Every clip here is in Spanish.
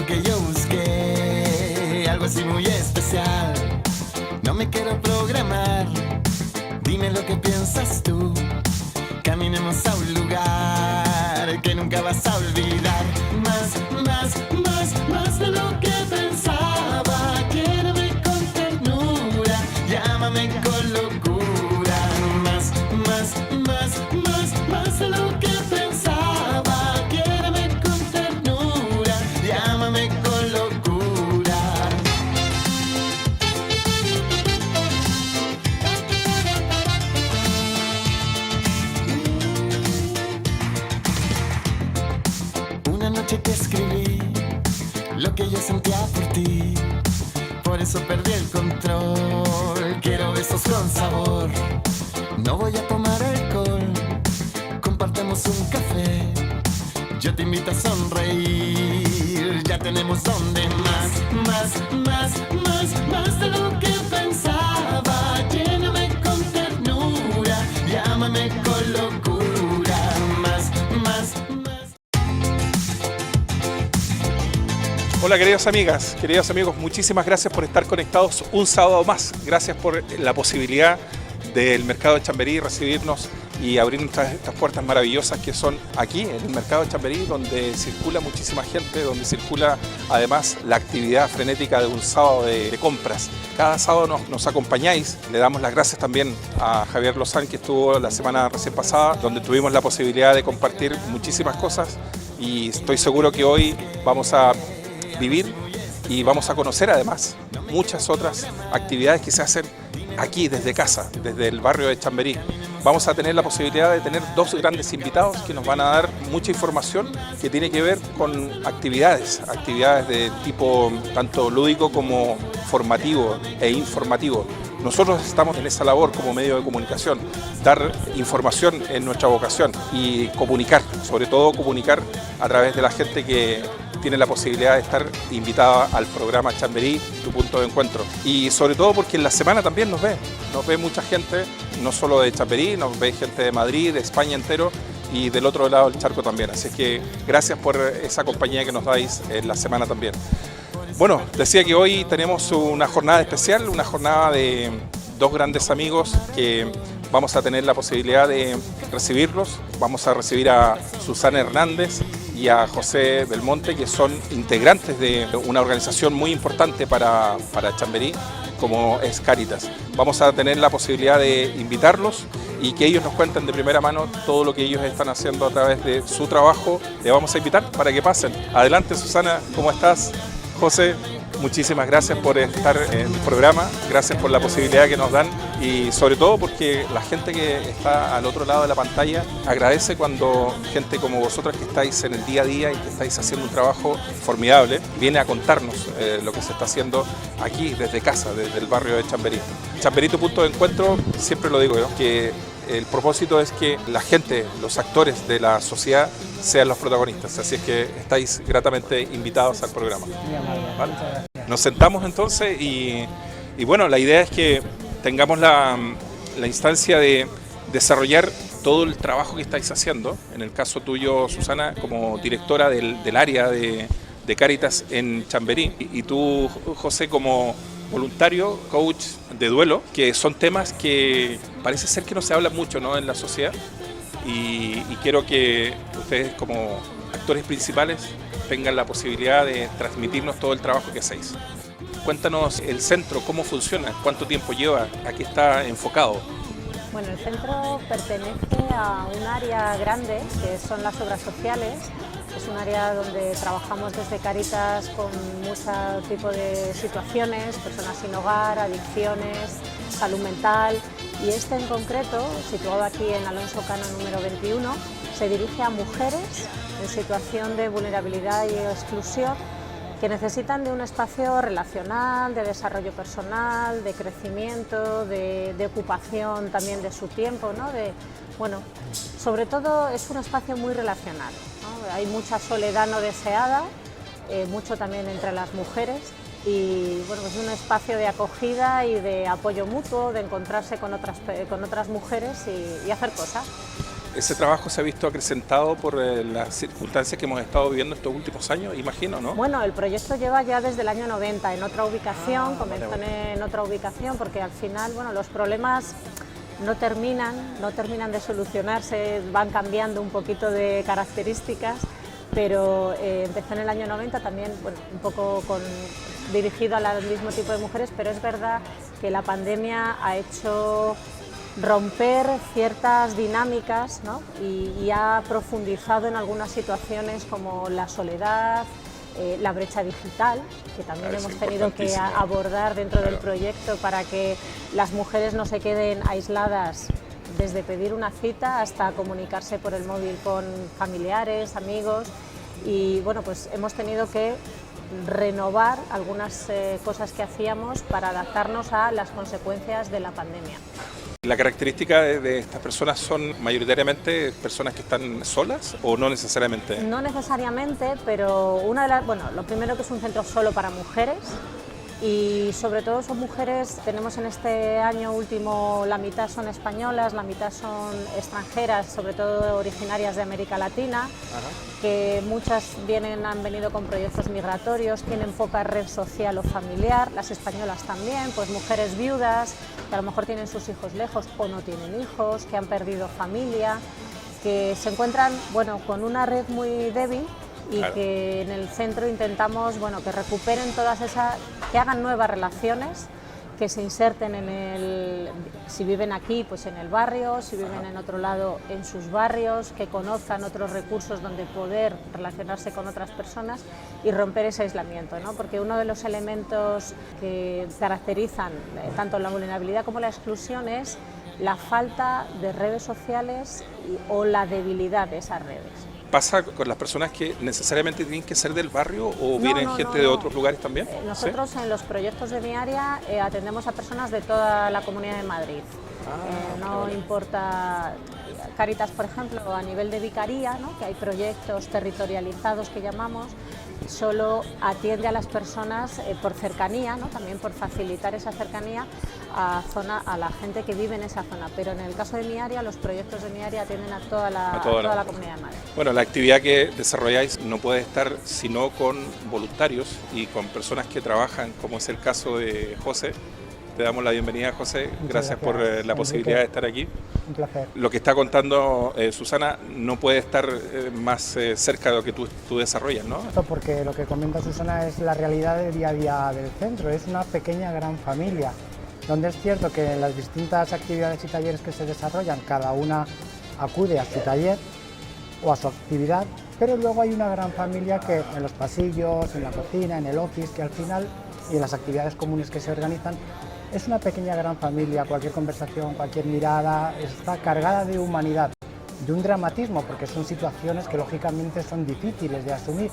lo que yo busqué, algo así muy especial. No me quiero programar, dime lo que piensas tú. Caminemos a un lugar que nunca vas a olvidar. Más de lo que pensaba. Quiéreme con ternura, llámame con locura. Más de lo que pensaba. Quiéreme con ternura, llámame con locura. Una noche te escribí lo que yo sentía por ti, por eso perdí el control. Quiero besos con sabor, no voy a tomar alcohol. Compartamos un café, yo te invito a sonreír. Ya tenemos donde más de lo que pensaba. Lléname con ternura, llámame con locura. Más. Hola queridas amigas, queridos amigos, muchísimas gracias por estar conectados un sábado más. Gracias por la posibilidad del Mercado de Chamberí recibirnos y abrir estas puertas maravillosas que son aquí en el Mercado de Chamberí, donde circula muchísima gente, donde circula además la actividad frenética de un sábado de compras. Cada sábado nos acompañáis. Le damos las gracias también a Javier Lozán, que estuvo la semana recién pasada, donde tuvimos la posibilidad de compartir muchísimas cosas, y estoy seguro que hoy vamos a vivir y vamos a conocer además muchas otras actividades que se hacen aquí desde casa, desde el barrio de Chamberí. Vamos a tener la posibilidad de tener dos grandes invitados que nos van a dar mucha información que tiene que ver con actividades de tipo tanto lúdico como formativo e informativo. Nosotros estamos en esa labor como medio de comunicación, dar información en nuestra vocación y comunicar, sobre todo comunicar a través de la gente que tiene la posibilidad de estar invitada al programa Chamberí, tu punto de encuentro. Y sobre todo porque en la semana también nos ve mucha gente, no solo de Chamberí, nos ve gente de Madrid, de España entero y del otro lado del charco también. Así que gracias por esa compañía que nos dais en la semana también. Bueno, decía que hoy tenemos una jornada especial, una jornada de dos grandes amigos que vamos a tener la posibilidad de recibirlos. Vamos a recibir a Susana Hernández y a José Belmonte, que son integrantes de una organización muy importante para Chamberí, como es Cáritas. Vamos a tener la posibilidad de invitarlos y que ellos nos cuenten de primera mano todo lo que ellos están haciendo a través de su trabajo. Les vamos a invitar para que pasen. Adelante, Susana, ¿cómo estás? José, muchísimas gracias por estar en el programa, gracias por la posibilidad que nos dan y sobre todo porque la gente que está al otro lado de la pantalla agradece cuando gente como vosotras, que estáis en el día a día y que estáis haciendo un trabajo formidable, viene a contarnos lo que se está haciendo aquí desde casa, desde el barrio de Chamberí. Chamberí, tu punto de encuentro, siempre lo digo yo, que el propósito es que la gente, los actores de la sociedad sean los protagonistas, así es que estáis gratamente invitados al programa. ¿Vale? Nos sentamos entonces y bueno, la idea es que tengamos la instancia de desarrollar todo el trabajo que estáis haciendo, en el caso tuyo, Susana, como directora del área de Cáritas en Chamberí, y tú, José, como voluntario, coach de duelo, que son temas que parece ser que no se habla mucho, ¿no?, en la sociedad, y quiero que ustedes como actores principales tengan la posibilidad de transmitirnos todo el trabajo que hacéis. Cuéntanos el centro, cómo funciona, cuánto tiempo lleva, a qué está enfocado. Bueno, el centro pertenece a un área grande que son las obras sociales. Es un área donde trabajamos desde Cáritas con mucho tipo de situaciones, personas sin hogar, adicciones, salud mental, y este en concreto, situado aquí en Alonso Cano número 21, se dirige a mujeres en situación de vulnerabilidad y exclusión que necesitan de un espacio relacional, de desarrollo personal, de crecimiento, de ocupación también de su tiempo, ¿no? Bueno, sobre todo es un espacio muy relacional, ¿no? Hay mucha soledad no deseada, mucho también entre las mujeres, y bueno, pues es un espacio de acogida y de apoyo mutuo, de encontrarse con otras mujeres y hacer cosas. Ese trabajo se ha visto acrecentado por las circunstancias que hemos estado viviendo estos últimos años, imagino, ¿no? Bueno, el proyecto lleva ya desde el año 90 en otra ubicación, comenzó en otra ubicación porque al final, bueno, los problemas no terminan de solucionarse, van cambiando un poquito de características, pero empezó en el año 90 también, bueno, un poco dirigido al mismo tipo de mujeres, pero es verdad que la pandemia ha hecho romper ciertas dinámicas, ¿no? y ha profundizado en algunas situaciones como la soledad, la brecha digital, que también hemos tenido que abordar dentro del proyecto para que las mujeres no se queden aisladas, desde pedir una cita hasta comunicarse por el móvil con familiares, amigos, y bueno, pues hemos tenido que renovar algunas cosas que hacíamos para adaptarnos a las consecuencias de la pandemia. ¿La característica de estas personas son mayoritariamente personas que están solas o no necesariamente? No necesariamente, pero lo primero que es un centro solo para mujeres y sobre todo son mujeres, tenemos en este año último la mitad son españolas, la mitad son extranjeras, sobre todo originarias de América Latina, que muchas han venido con proyectos migratorios, tienen poca red social o familiar, las españolas también, pues mujeres viudas, que a lo mejor tienen sus hijos lejos o no tienen hijos, que han perdido familia, que se encuentran con una red muy débil y que en el centro intentamos que recuperen todas esas, que hagan nuevas relaciones, que se inserten si viven aquí, pues en el barrio, si viven en otro lado, en sus barrios, que conozcan otros recursos donde poder relacionarse con otras personas y romper ese aislamiento, ¿no? Porque uno de los elementos que caracterizan tanto la vulnerabilidad como la exclusión es la falta de redes sociales o la debilidad de esas redes. ¿Pasa con las personas que necesariamente tienen que ser del barrio o vienen gente de otros lugares también? Nosotros en los proyectos de mi área atendemos a personas de toda la Comunidad de Madrid. No importa, Cáritas, por ejemplo, a nivel de vicaría, ¿no? Que hay proyectos territorializados que llamamos, solo atiende a las personas por cercanía, ¿no? También por facilitar esa cercanía a la gente que vive en esa zona, pero en el caso de mi área, los proyectos de mi área atienden a toda la Comunidad de Madrid. Bueno, la actividad que desarrolláis no puede estar sino con voluntarios y con personas que trabajan, como es el caso de José. Te damos la bienvenida, José. Gracias por la posibilidad de estar aquí. Un placer. Lo que está contando Susana no puede estar más cerca de lo que tú desarrollas, ¿no? Porque lo que comenta Susana es la realidad del día a día del centro. Es una pequeña gran familia, donde es cierto que en las distintas actividades y talleres que se desarrollan, cada una acude a su taller o a su actividad, pero luego hay una gran familia que en los pasillos, en la cocina, en el office, que al final, y en las actividades comunes que se organizan, es una pequeña gran familia. Cualquier conversación, cualquier mirada está cargada de humanidad, de un dramatismo, porque son situaciones que lógicamente son difíciles de asumir,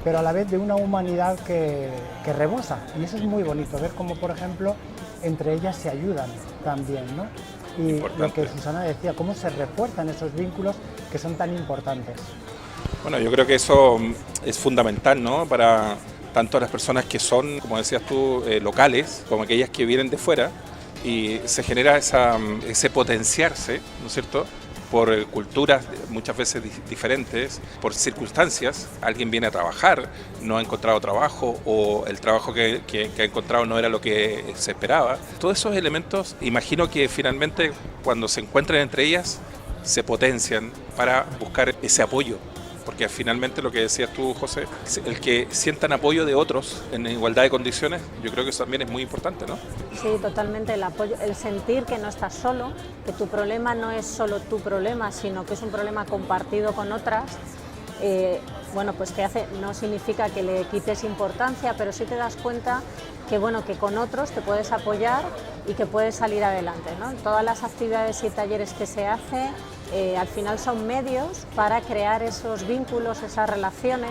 pero a la vez de una humanidad que rebosa, y eso es muy bonito, ver cómo, por ejemplo, entre ellas se ayudan también, ¿no? Y lo que Susana decía, cómo se refuerzan esos vínculos que son tan importantes. Bueno, yo creo que eso es fundamental, ¿no? Para tanto las personas que son, como decías tú, locales, como aquellas que vienen de fuera, y se genera ese potenciarse, ¿no es cierto?, por culturas muchas veces diferentes, por circunstancias. Alguien viene a trabajar, no ha encontrado trabajo, o el trabajo que ha encontrado no era lo que se esperaba. Todos esos elementos, imagino que finalmente cuando se encuentran entre ellas, se potencian para buscar ese apoyo. Porque finalmente lo que decías tú, José, el que sientan apoyo de otros en igualdad de condiciones, yo creo que eso también es muy importante, ¿no? Sí, totalmente, el apoyo, el sentir que no estás solo, que tu problema no es solo tu problema, sino que es un problema compartido con otras, pues no significa que le quites importancia, pero sí te das cuenta que con otros te puedes apoyar y que puedes salir adelante, ¿no? Todas las actividades y talleres que se hacen al final son medios para crear esos vínculos, esas relaciones,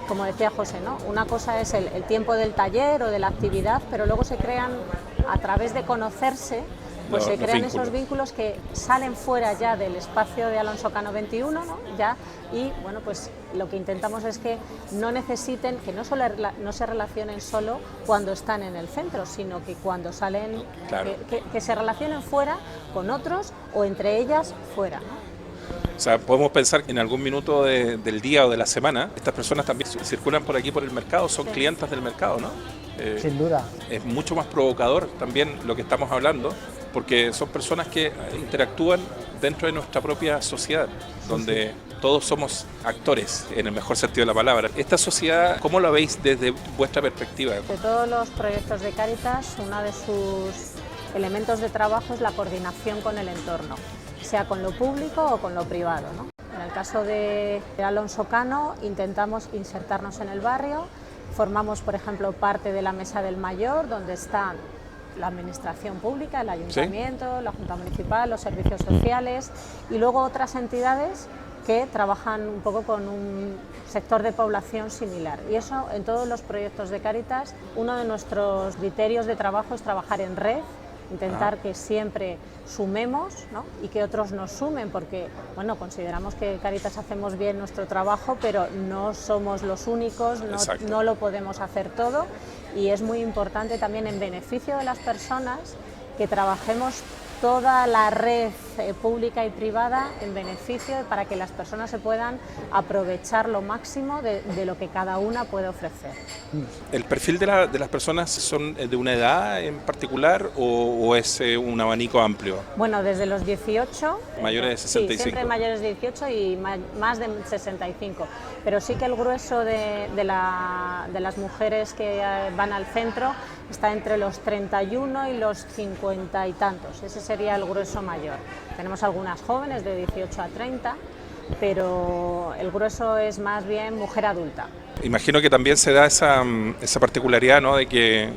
como decía José, ¿no? Una cosa es el tiempo del taller o de la actividad, pero luego se crean, a través de conocerse, pues se los crean vínculos. esos vínculos que salen fuera ya del espacio de Alonso Cano 21, ¿no? Ya, y bueno, pues lo que intentamos es que no necesiten, que no se relacionen solo cuando están en el centro, sino que cuando salen, Claro. que se relacionen fuera con otros o entre ellas fuera, ¿no? O sea, podemos pensar que en algún minuto del día o de la semana, estas personas también circulan por aquí por el mercado, son Sí. clientas del mercado, ¿no? Sin duda. Es mucho más provocador también lo que estamos hablando, porque son personas que interactúan dentro de nuestra propia sociedad, donde todos somos actores, en el mejor sentido de la palabra. Esta sociedad, ¿cómo la veis desde vuestra perspectiva? De todos los proyectos de Cáritas, uno de sus elementos de trabajo es la coordinación con el entorno, sea con lo público o con lo privado, ¿no? En el caso de Alonso Cano, intentamos insertarnos en el barrio, formamos, por ejemplo, parte de la Mesa del Mayor, donde están la administración pública, el ayuntamiento, la Junta Municipal, los servicios sociales y luego otras entidades que trabajan un poco con un sector de población similar. Y eso, en todos los proyectos de Cáritas, uno de nuestros criterios de trabajo es trabajar en red, intentar que siempre sumemos, ¿no? Y que otros nos sumen, porque bueno, consideramos que Cáritas hacemos bien nuestro trabajo, pero no somos los únicos, no lo podemos hacer todo, y es muy importante también en beneficio de las personas que trabajemos toda la red pública y privada en beneficio para que las personas se puedan aprovechar lo máximo de lo que cada una puede ofrecer. ¿El perfil de las personas son de una edad en particular o es un abanico amplio? Bueno, desde los 18... Mayores de 65. Sí, siempre mayores de 18 y más de 65. Pero sí que el grueso de las mujeres que van al centro está entre los 31 y los 50 y tantos. Ese sería el grueso mayor. Tenemos algunas jóvenes de 18 a 30, pero el grueso es más bien mujer adulta. Imagino que también se da esa particularidad, ¿no?, de que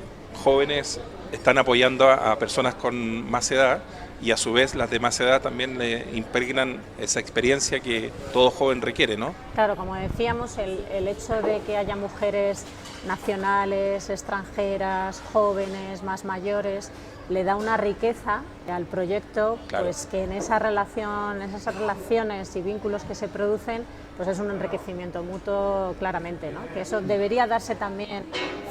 jóvenes están apoyando a personas con más edad y a su vez las de más edad también le impregnan esa experiencia que todo joven requiere, ¿no? Claro, como decíamos, el hecho de que haya mujeres nacionales, extranjeras, jóvenes, más mayores, le da una riqueza al proyecto, claro, pues que en esa relación, esas relaciones y vínculos que se producen, pues es un enriquecimiento mutuo claramente, ¿no? Que eso debería darse también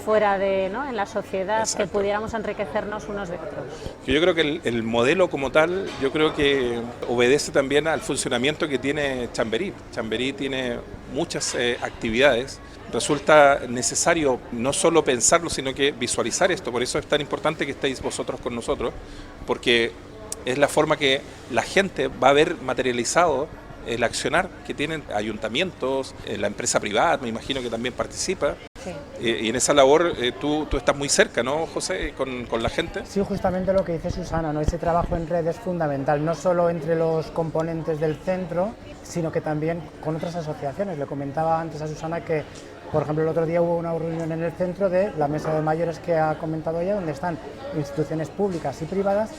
fuera de, ¿no?, en la sociedad. Exacto. Que pudiéramos enriquecernos unos de otros. Yo creo que el modelo como tal, yo creo que obedece también al funcionamiento que tiene Chamberí. Chamberí tiene muchas actividades. Resulta necesario no solo pensarlo, sino que visualizar esto. Por eso es tan importante que estéis vosotros con nosotros, porque es la forma que la gente va a ver materializado el accionar que tienen ayuntamientos, la empresa privada, me imagino que también participa. Sí. Y en esa labor tú estás muy cerca, ¿no, José, con la gente? Sí, justamente lo que dice Susana, ¿no? Ese trabajo en red es fundamental, no solo entre los componentes del centro, sino que también con otras asociaciones. Le comentaba antes a Susana que, por ejemplo, el otro día hubo una reunión en el centro de la Mesa de Mayores que ha comentado ella, donde están instituciones públicas y privadas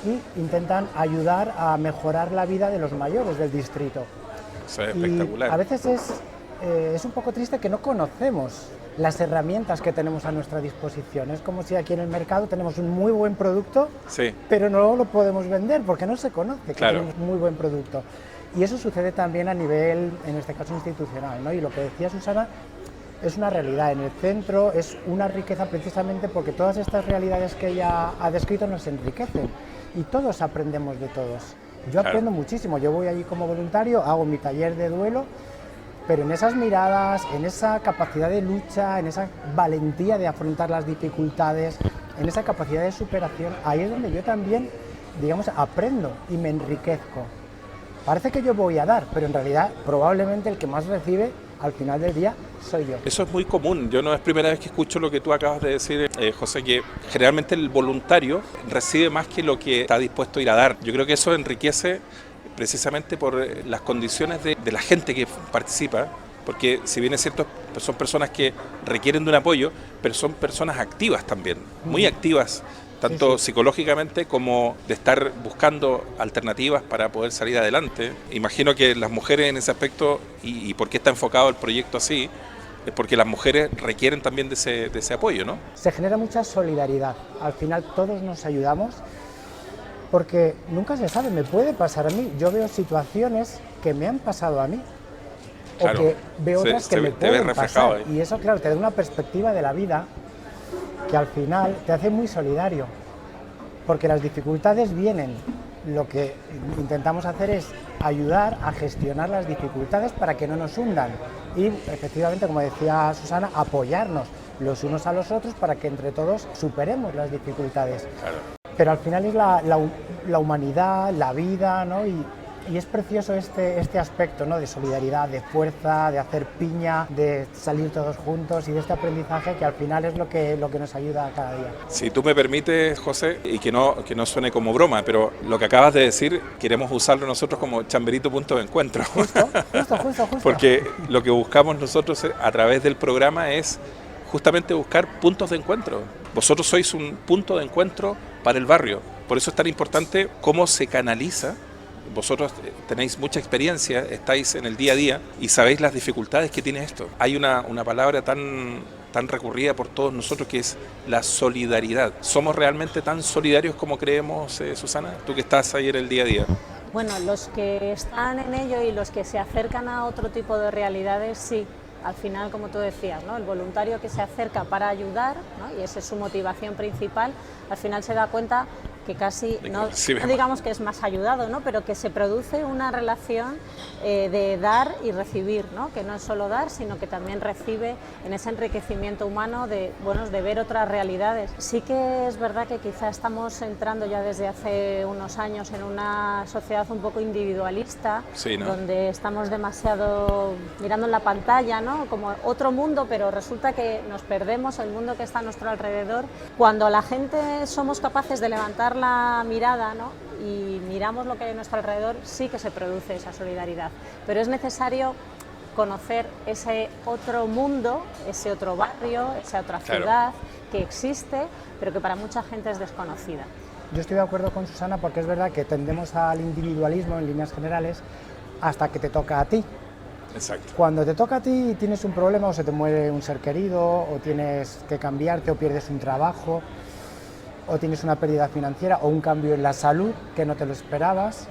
y intentan ayudar a mejorar la vida de los mayores del distrito. Eso es espectacular. Y a veces es un poco triste que no conocemos las herramientas que tenemos a nuestra disposición. Es como si aquí en el mercado tenemos un muy buen producto, sí, pero no lo podemos vender porque no se conoce que tenemos muy buen producto. Y eso sucede también a nivel, en este caso, institucional, ¿no? Y lo que decía Susana es una realidad. En el centro es una riqueza precisamente porque todas estas realidades que ella ha descrito nos enriquecen y todos aprendemos de todos. Yo aprendo muchísimo. Yo voy allí como voluntario, hago mi taller de duelo, pero en esas miradas, en esa capacidad de lucha, en esa valentía de afrontar las dificultades, en esa capacidad de superación, ahí es donde yo también, digamos, aprendo y me enriquezco. Parece que yo voy a dar, pero en realidad probablemente el que más recibe al final del día soy yo. Eso es muy común. Yo no es primera vez que escucho lo que tú acabas de decir, José, que generalmente el voluntario recibe más que lo que está dispuesto a ir a dar. Yo creo que eso enriquece precisamente por las condiciones de la gente que participa, porque si bien es cierto, son personas que requieren de un apoyo, pero son personas activas también, muy activas, tanto psicológicamente como de estar buscando alternativas para poder salir adelante. Imagino que las mujeres en ese aspecto, y por qué está enfocado el proyecto así, es porque las mujeres requieren también de ese apoyo, ¿no? Se genera mucha solidaridad, al final todos nos ayudamos porque nunca se sabe, me puede pasar a mí. Yo veo situaciones que me han pasado a mí, Claro, o que veo otras que me te ves pueden reflejado pasar. ahí. Y eso, claro, te da una perspectiva de la vida que al final te hace muy solidario, porque las dificultades vienen. Lo que intentamos hacer es ayudar a gestionar las dificultades para que no nos hundan y, efectivamente, como decía Susana, apoyarnos los unos a los otros para que entre todos superemos las dificultades. Claro. Pero al final es la humanidad, la vida, ¿no? Y es precioso este aspecto, ¿no? De solidaridad, de fuerza, de hacer piña, de salir todos juntos y de este aprendizaje que al final es lo que nos ayuda cada día. Si tú me permites, José, y que no suene como broma, pero lo que acabas de decir, queremos usarlo nosotros como Chamberito punto de encuentro. Justo. Porque lo que buscamos nosotros a través del programa es justamente buscar puntos de encuentro. Vosotros sois un punto de encuentro para el barrio. Por eso es tan importante cómo se canaliza. Vosotros tenéis mucha experiencia, estáis en el día a día y sabéis las dificultades que tiene esto. Hay una palabra tan recurrida por todos nosotros que es la solidaridad. ¿Somos realmente tan solidarios como creemos, Susana? Tú que estás ahí en el día a día. Bueno, los que están en ello y los que se acercan a otro tipo de realidades, sí. Al final, como tú decías, ¿no? El voluntario que se acerca para ayudar, ¿no? Y esa es su motivación principal, al final se da cuenta que casi, no digamos que es más ayudado, ¿no? Pero que se produce una relación de dar y recibir, ¿no? Que no es solo dar, sino que también recibe en ese enriquecimiento humano de ver otras realidades. Sí que es verdad que quizá estamos entrando ya desde hace unos años en una sociedad un poco individualista, sí, ¿no? Donde estamos demasiado mirando en la pantalla, ¿no? Como otro mundo, pero resulta que nos perdemos el mundo que está a nuestro alrededor. Cuando la gente somos capaces de levantar la mirada, ¿no? Y miramos lo que hay a nuestro alrededor, sí que se produce esa solidaridad, pero es necesario conocer ese otro mundo, ese otro barrio, esa otra ciudad que existe, pero que para mucha gente es desconocida. Yo estoy de acuerdo con Susana porque es verdad que tendemos al individualismo en líneas generales hasta que te toca a ti. Exacto. Cuando te toca a ti y tienes un problema o se te muere un ser querido o tienes que cambiarte o pierdes un trabajo o tienes una pérdida financiera o un cambio en la salud que no te lo esperabas,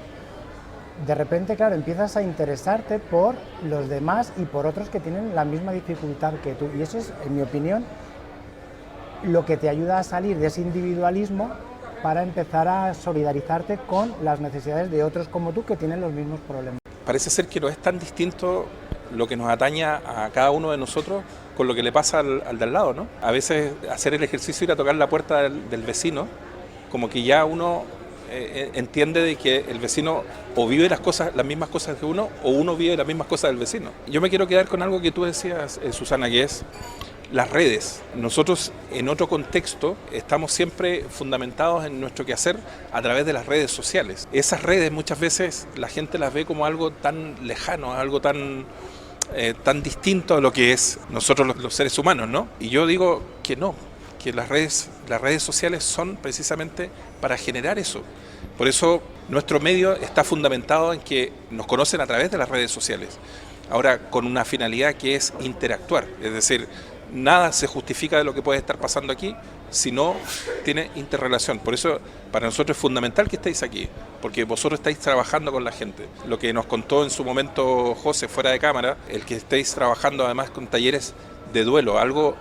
de repente, claro, empiezas a interesarte por los demás y por otros que tienen la misma dificultad que tú. Y eso es, en mi opinión, lo que te ayuda a salir de ese individualismo para empezar a solidarizarte con las necesidades de otros como tú que tienen los mismos problemas. Parece ser que no es tan distinto lo que nos ataña a cada uno de nosotros con lo que le pasa al de al lado, ¿no? A veces hacer el ejercicio, ir a tocar la puerta del vecino, como que ya uno entiende de que el vecino o vive las mismas cosas que uno o uno vive las mismas cosas del vecino. Yo me quiero quedar con algo que tú decías, Susana, que es las redes. Nosotros en otro contexto estamos siempre fundamentados en nuestro quehacer a través de las redes sociales. Esas redes muchas veces la gente las ve como algo tan lejano, algo tan distinto a lo que es nosotros los seres humanos, ¿no? Y yo digo que no, que las redes sociales son precisamente para generar eso. Por eso nuestro medio está fundamentado en que nos conocen a través de las redes sociales. Ahora, con una finalidad que es interactuar, es decir, nada se justifica de lo que puede estar pasando aquí si no tiene interrelación. Por eso para nosotros es fundamental que estéis aquí, porque vosotros estáis trabajando con la gente. Lo que nos contó en su momento José fuera de cámara, el que estéis trabajando además con talleres de duelo, algo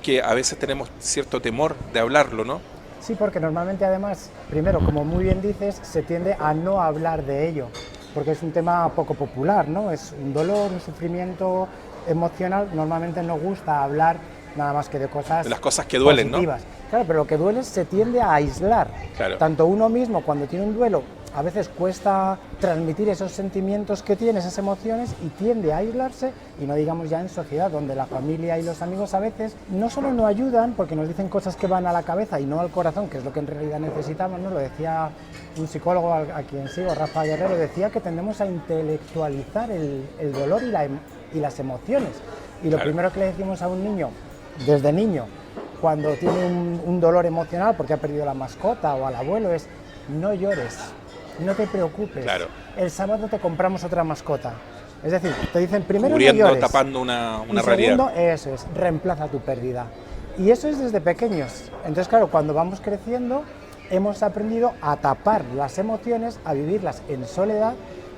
que a veces tenemos cierto temor de hablarlo, ¿no? Sí, porque normalmente además, primero, como muy bien dices, se tiende a no hablar de ello, porque es un tema poco popular, ¿no? Es un dolor, un sufrimiento emocional, normalmente no gusta hablar nada más que de cosas de las cosas que duelen, positivas, ¿no? Claro, pero lo que duele se tiende a aislar. Claro. Tanto uno mismo cuando tiene un duelo, a veces cuesta transmitir esos sentimientos que tiene, esas emociones, y tiende a aislarse, y no digamos ya en sociedad, donde la familia y los amigos a veces no solo no ayudan, porque nos dicen cosas que van a la cabeza y no al corazón, que es lo que en realidad necesitamos, ¿no? Lo decía un psicólogo a quien sigo, Rafa Guerrero, decía que tendemos a intelectualizar el dolor y las emociones. Y lo primero que le decimos a un niño, desde niño, cuando tiene un dolor emocional porque ha perdido la mascota o al abuelo, es: no llores, no te preocupes, el sábado te compramos otra mascota. Es decir, te dicen primero cubriendo, no llores, tapando una y realidad. segundo, eso es, reemplaza tu pérdida. Y eso es desde pequeños. Entonces, claro, cuando vamos creciendo, hemos aprendido a tapar las emociones, a vivirlas en soledad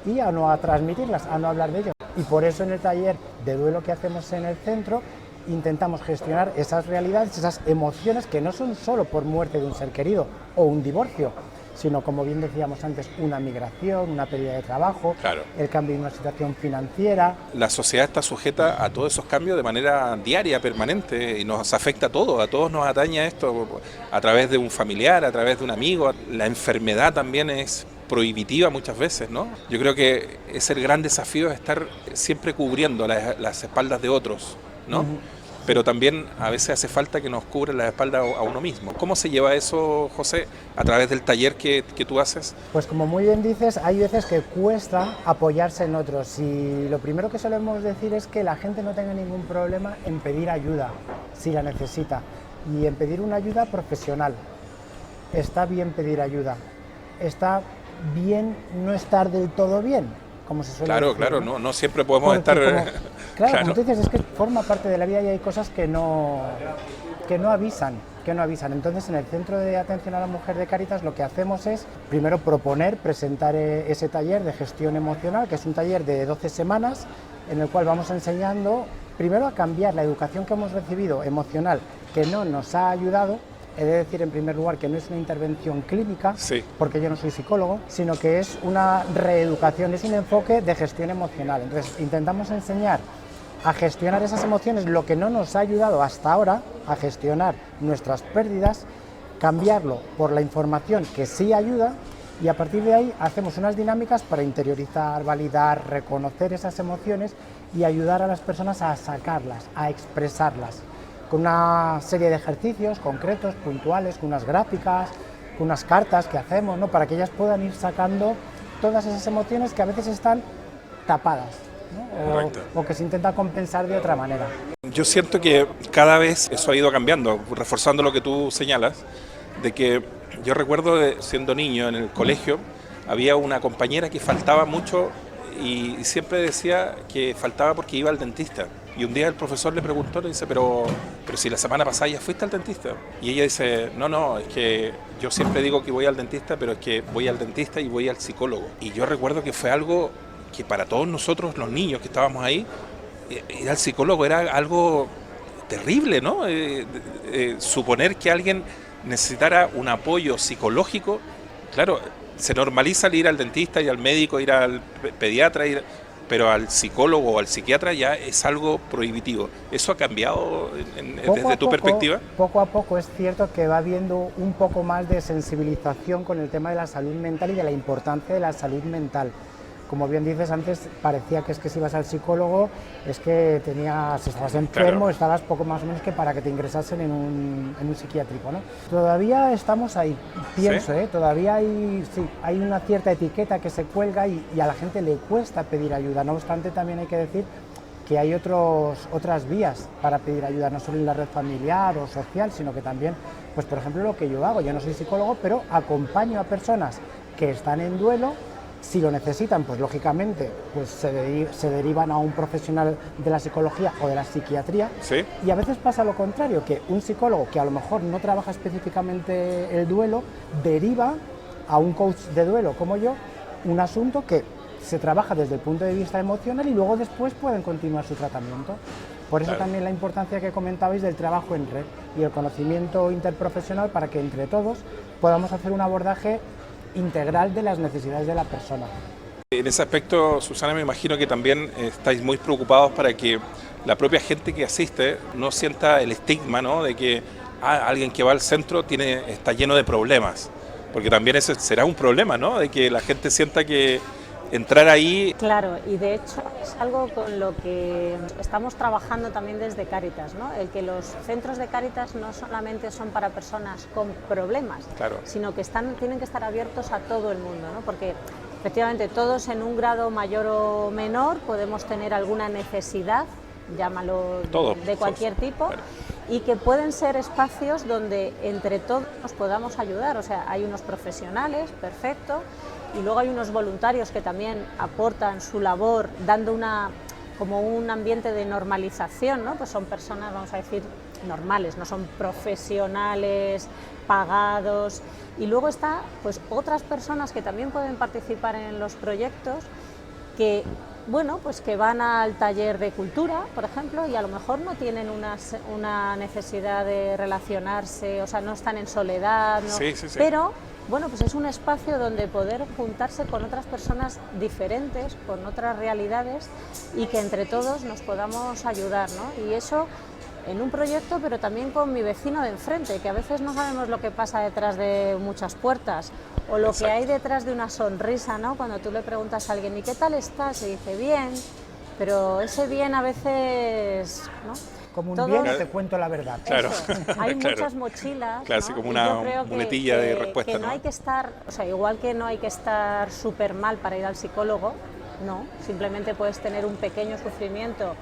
y a no a transmitirlas, a no hablar de ello. Y por eso en el taller de duelo que hacemos en el centro intentamos gestionar esas realidades, esas emociones que no son solo por muerte de un ser querido o un divorcio, sino, como bien decíamos antes, una migración, una pérdida de trabajo, Claro. el cambio de una situación financiera. La sociedad está sujeta a todos esos cambios de manera diaria, permanente, y nos afecta a todos nos atañe esto a través de un familiar, a través de un amigo. La enfermedad también es prohibitiva muchas veces, ¿no? Yo creo que es el gran desafío de estar siempre cubriendo las espaldas de otros, ¿no? Pero también a veces hace falta que nos cubren la espalda a uno mismo. ¿Cómo se lleva eso, José, a través del taller que tú haces? Pues como muy bien dices, hay veces que cuesta apoyarse en otros y lo primero que solemos decir es que la gente no tenga ningún problema en pedir ayuda si la necesita y en pedir una ayuda profesional. Está bien pedir ayuda, está bien no estar del todo bien, como se suele decir. Claro, no siempre podemos Porque estar... Claro, como tú dices, es que forma parte de la vida y hay cosas que no avisan. Entonces, en el Centro de Atención a la Mujer de Cáritas lo que hacemos es, primero, presentar ese taller de gestión emocional, que es un taller de 12 semanas, en el cual vamos enseñando, primero, a cambiar la educación que hemos recibido emocional, que no nos ha ayudado. He de decir, en primer lugar, que no es una intervención clínica, Sí. porque yo no soy psicólogo, sino que es una reeducación, es un enfoque de gestión emocional. Entonces, intentamos enseñar a gestionar esas emociones, lo que no nos ha ayudado hasta ahora a gestionar nuestras pérdidas, cambiarlo por la información que sí ayuda y a partir de ahí hacemos unas dinámicas para interiorizar, validar, reconocer esas emociones y ayudar a las personas a sacarlas, a expresarlas, con una serie de ejercicios concretos, puntuales, con unas gráficas, con unas cartas que hacemos, ¿no? Para que ellas puedan ir sacando todas esas emociones que a veces están tapadas, ¿no? O que se intenta compensar de otra manera. Yo siento que cada vez eso ha ido cambiando, reforzando lo que tú señalas, de que yo recuerdo siendo niño en el colegio, había una compañera que faltaba mucho y siempre decía que faltaba porque iba al dentista. Y un día el profesor le preguntó, le dice, pero si la semana pasada ya fuiste al dentista. Y ella dice, no, es que yo siempre digo que voy al dentista, pero es que voy al dentista y voy al psicólogo. Y yo recuerdo que fue algo que para todos nosotros, los niños que estábamos ahí, ir al psicólogo era algo terrible, ¿no? Suponer que alguien necesitara un apoyo psicológico, claro, se normaliza el ir al dentista y al médico, ir al pediatra, pero al psicólogo o al psiquiatra ya es algo prohibitivo. ¿Eso ha cambiado desde tu perspectiva? Poco a poco es cierto que va habiendo un poco más de sensibilización con el tema de la salud mental y de la importancia de la salud mental. Como bien dices, antes parecía que es que si ibas al psicólogo es que estabas enfermo, Claro. estabas poco más o menos que para que te ingresasen en un psiquiátrico, ¿no? Todavía estamos ahí, pienso, ¿Sí? Todavía hay una cierta etiqueta que se cuelga y a la gente le cuesta pedir ayuda. No obstante, también hay que decir que hay otras vías para pedir ayuda, no solo en la red familiar o social, sino que también, pues por ejemplo, lo que yo hago. Yo no soy psicólogo, pero acompaño a personas que están en duelo. Si lo necesitan, pues lógicamente pues se derivan a un profesional de la psicología o de la psiquiatría. ¿Sí? Y a veces pasa lo contrario, que un psicólogo que a lo mejor no trabaja específicamente el duelo, deriva a un coach de duelo como yo un asunto que se trabaja desde el punto de vista emocional y luego después pueden continuar su tratamiento. Por eso Claro. también la importancia que comentabais del trabajo en red y el conocimiento interprofesional para que entre todos podamos hacer un abordaje integral de las necesidades de la persona. En ese aspecto, Susana, me imagino que también estáis muy preocupados para que la propia gente que asiste no sienta el estigma, ¿no? De que alguien que va al centro está lleno de problemas, porque también ese será un problema, ¿no? De que la gente sienta que entrar ahí... Claro, y de hecho es algo con lo que estamos trabajando también desde Cáritas, ¿no? El que los centros de Cáritas no solamente son para personas con problemas, Claro. sino que tienen que estar abiertos a todo el mundo, ¿no? Porque efectivamente todos en un grado mayor o menor podemos tener alguna necesidad, llámalo Todos, de cualquier tipo, claro. y que pueden ser espacios donde entre todos nos podamos ayudar. O sea, hay unos profesionales, perfecto, y luego hay unos voluntarios que también aportan su labor dando como un ambiente de normalización, ¿no? Pues son personas, vamos a decir, normales, no son profesionales, pagados. Y luego está pues otras personas que también pueden participar en los proyectos que, bueno, pues que van al taller de cultura, por ejemplo, y a lo mejor no tienen una necesidad de relacionarse, o sea, no están en soledad, ¿no? Sí. Pero bueno, pues es un espacio donde poder juntarse con otras personas diferentes, con otras realidades y que entre todos nos podamos ayudar, ¿no? Y eso en un proyecto, pero también con mi vecino de enfrente, que a veces no sabemos lo que pasa detrás de muchas puertas o lo que hay detrás de una sonrisa, ¿no? Cuando tú le preguntas a alguien, ¿y qué tal estás? Y dice, bien, pero ese bien a veces, ¿no? Como un Todos, bien, te cuento la verdad. Claro. Hay Claro. muchas mochilas, Claro, ¿no? así como Y una yo creo muletilla de respuesta, que no ¿no? hay que estar, o sea, igual que no hay que estar súper mal para ir al psicólogo, no, simplemente puedes tener un pequeño sufrimiento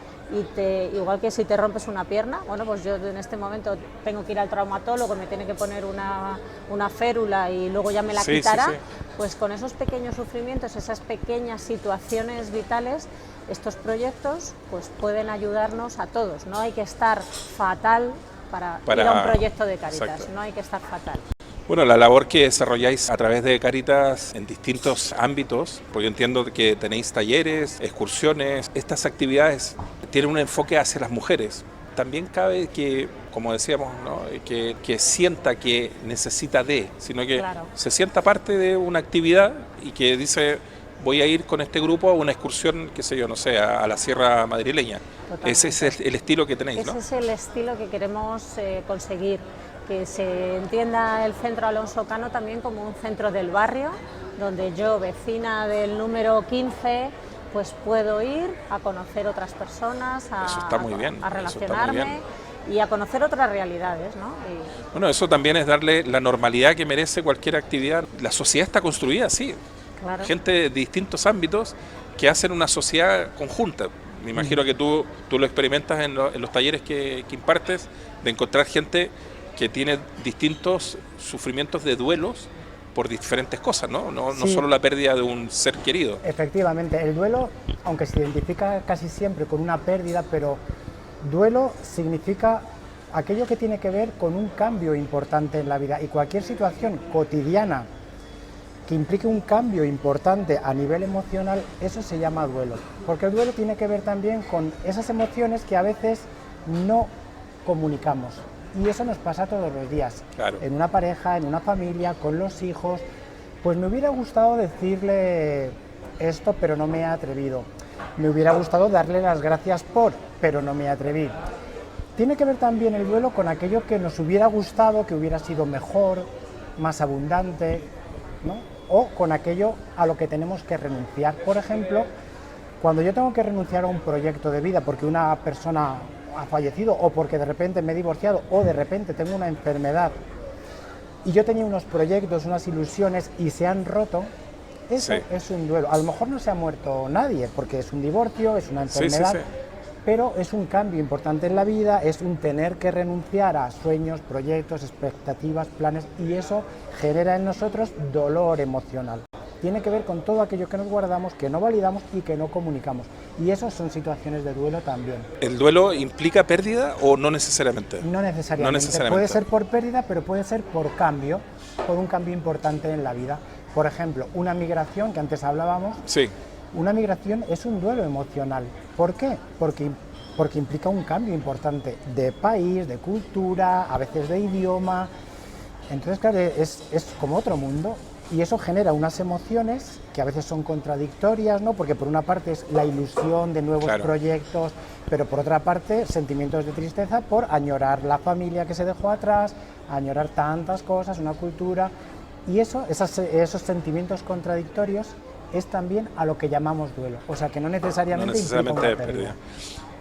igual que si te rompes una pierna, bueno, pues yo en este momento tengo que ir al traumatólogo, me tiene que poner una férula y luego ya me la quitará, sí. Pues con esos pequeños sufrimientos, esas pequeñas situaciones vitales, estos proyectos pues pueden ayudarnos a todos. No hay que estar fatal para ir a un proyecto de Cáritas, exacto. no hay que estar fatal. Bueno, la labor que desarrolláis a través de Cáritas en distintos ámbitos, porque yo entiendo que tenéis talleres, excursiones, estas actividades tienen un enfoque hacia las mujeres. También cabe que, como decíamos, ¿no? que sienta que necesita sino que Claro. se sienta parte de una actividad y que dice, voy a ir con este grupo a una excursión, qué sé yo, no sé, a la Sierra Madrileña. Totalmente. Ese es el estilo que tenéis, ¿no? Ese es el estilo que queremos conseguir, que se entienda el Centro Alonso Cano también como un centro del barrio, donde yo, vecina del número 15, pues puedo ir a conocer otras personas, Eso está muy bien, a eso está muy relacionarme y a conocer otras realidades, ¿no? Bueno, eso también es darle la normalidad que merece cualquier actividad. La sociedad está construida así, Claro. gente de distintos ámbitos que hacen una sociedad conjunta. Me imagino que tú lo experimentas en los talleres que impartes, de encontrar gente que tiene distintos sufrimientos de duelos por diferentes cosas, ¿no? No Sí. solo la pérdida de un ser querido. Efectivamente, el duelo, aunque se identifica casi siempre con una pérdida, pero duelo significa aquello que tiene que ver con un cambio importante en la vida, y cualquier situación cotidiana que implique un cambio importante a nivel emocional, eso se llama duelo. Porque el duelo tiene que ver también con esas emociones que a veces no comunicamos. Y eso nos pasa todos los días. Claro. En una pareja, en una familia, con los hijos. Pues me hubiera gustado decirle esto, pero no me he atrevido. Me hubiera gustado darle las gracias pero no me atreví. Tiene que ver también el duelo con aquello que nos hubiera gustado, que hubiera sido mejor, más abundante, ¿no? O con aquello a lo que tenemos que renunciar. Por ejemplo, cuando yo tengo que renunciar a un proyecto de vida porque una persona ha fallecido, o porque de repente me he divorciado, o de repente tengo una enfermedad y yo tenía unos proyectos, unas ilusiones y se han roto, eso Sí. es un duelo. A lo mejor no se ha muerto nadie porque es un divorcio, es una enfermedad, Sí. pero es un cambio importante en la vida, es un tener que renunciar a sueños, proyectos, expectativas, planes, y eso genera en nosotros dolor emocional. Tiene que ver con todo aquello que nos guardamos, que no validamos y que no comunicamos. Y eso son situaciones de duelo también. ¿El duelo implica pérdida o no necesariamente? No necesariamente. No necesariamente. Puede ser por pérdida, pero puede ser por cambio, por un cambio importante en la vida. Por ejemplo, una migración, que antes hablábamos, Sí. una migración es un duelo emocional. ¿Por qué? Porque implica un cambio importante de país, de cultura, a veces de idioma. Entonces, claro, es como otro mundo. Y eso genera unas emociones que a veces son contradictorias, ¿no? Porque por una parte es la ilusión de nuevos Claro. proyectos, pero por otra parte sentimientos de tristeza por añorar la familia que se dejó atrás, añorar tantas cosas, una cultura. Y esos sentimientos contradictorios es también a lo que llamamos duelo. O sea, que no necesariamente, implica una pérdida.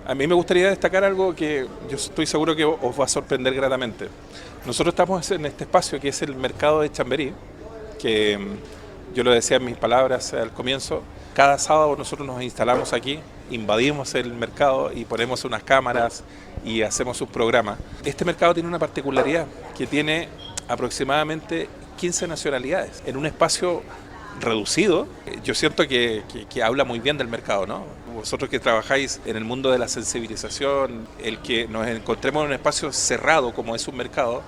A mí me gustaría destacar algo que yo estoy seguro que os va a sorprender gratamente. Nosotros estamos en este espacio que es el mercado de Chamberí, que yo lo decía en mis palabras al comienzo. Cada sábado nosotros nos instalamos aquí, invadimos el mercado y ponemos unas cámaras y hacemos un programa. Este mercado tiene una particularidad, que tiene aproximadamente 15 nacionalidades en un espacio reducido. Yo siento que habla muy bien del mercado, ¿no? vosotros que trabajáis en el mundo de la sensibilización, el que nos encontremos en un espacio cerrado como es un mercado,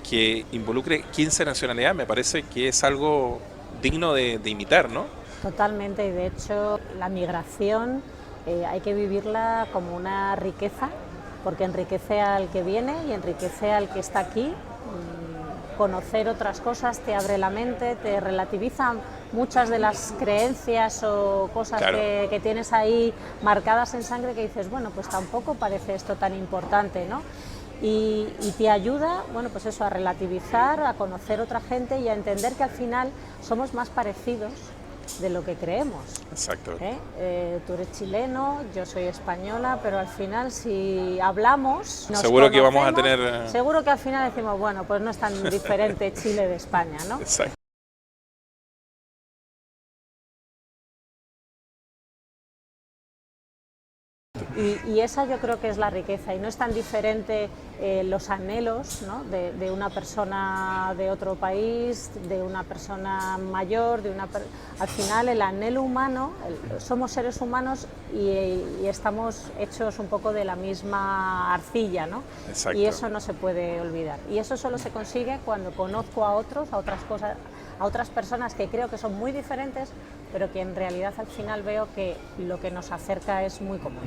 que involucre 15 nacionalidades, me parece que es algo digno de imitar, ¿no? Totalmente, y de hecho la migración hay que vivirla como una riqueza, porque enriquece al que viene y enriquece al que está aquí. Conocer otras cosas te abre la mente, te relativiza muchas de las creencias o cosas Claro. que tienes ahí marcadas en sangre, que dices, bueno, pues tampoco parece esto tan importante, ¿no? Y te ayuda, bueno, pues eso, a relativizar, a conocer otra gente y a entender que al final somos más parecidos de lo que creemos. Exacto. Tú eres chileno, yo soy española, pero al final si hablamos, nos Seguro que vamos a conocemos, tener... seguro que al final decimos, bueno, pues no es tan diferente Chile de España, ¿no? Exacto. Y esa yo creo que es la riqueza, y no es tan diferente los anhelos, ¿no? de una persona de otro país, de una persona mayor, al final el anhelo humano, somos seres humanos y estamos hechos un poco de la misma arcilla, ¿no? Exacto. Y eso no se puede olvidar, y eso solo se consigue cuando conozco a otros, a otras cosas, a otras personas que creo que son muy diferentes, pero que en realidad al final veo que lo que nos acerca es muy común.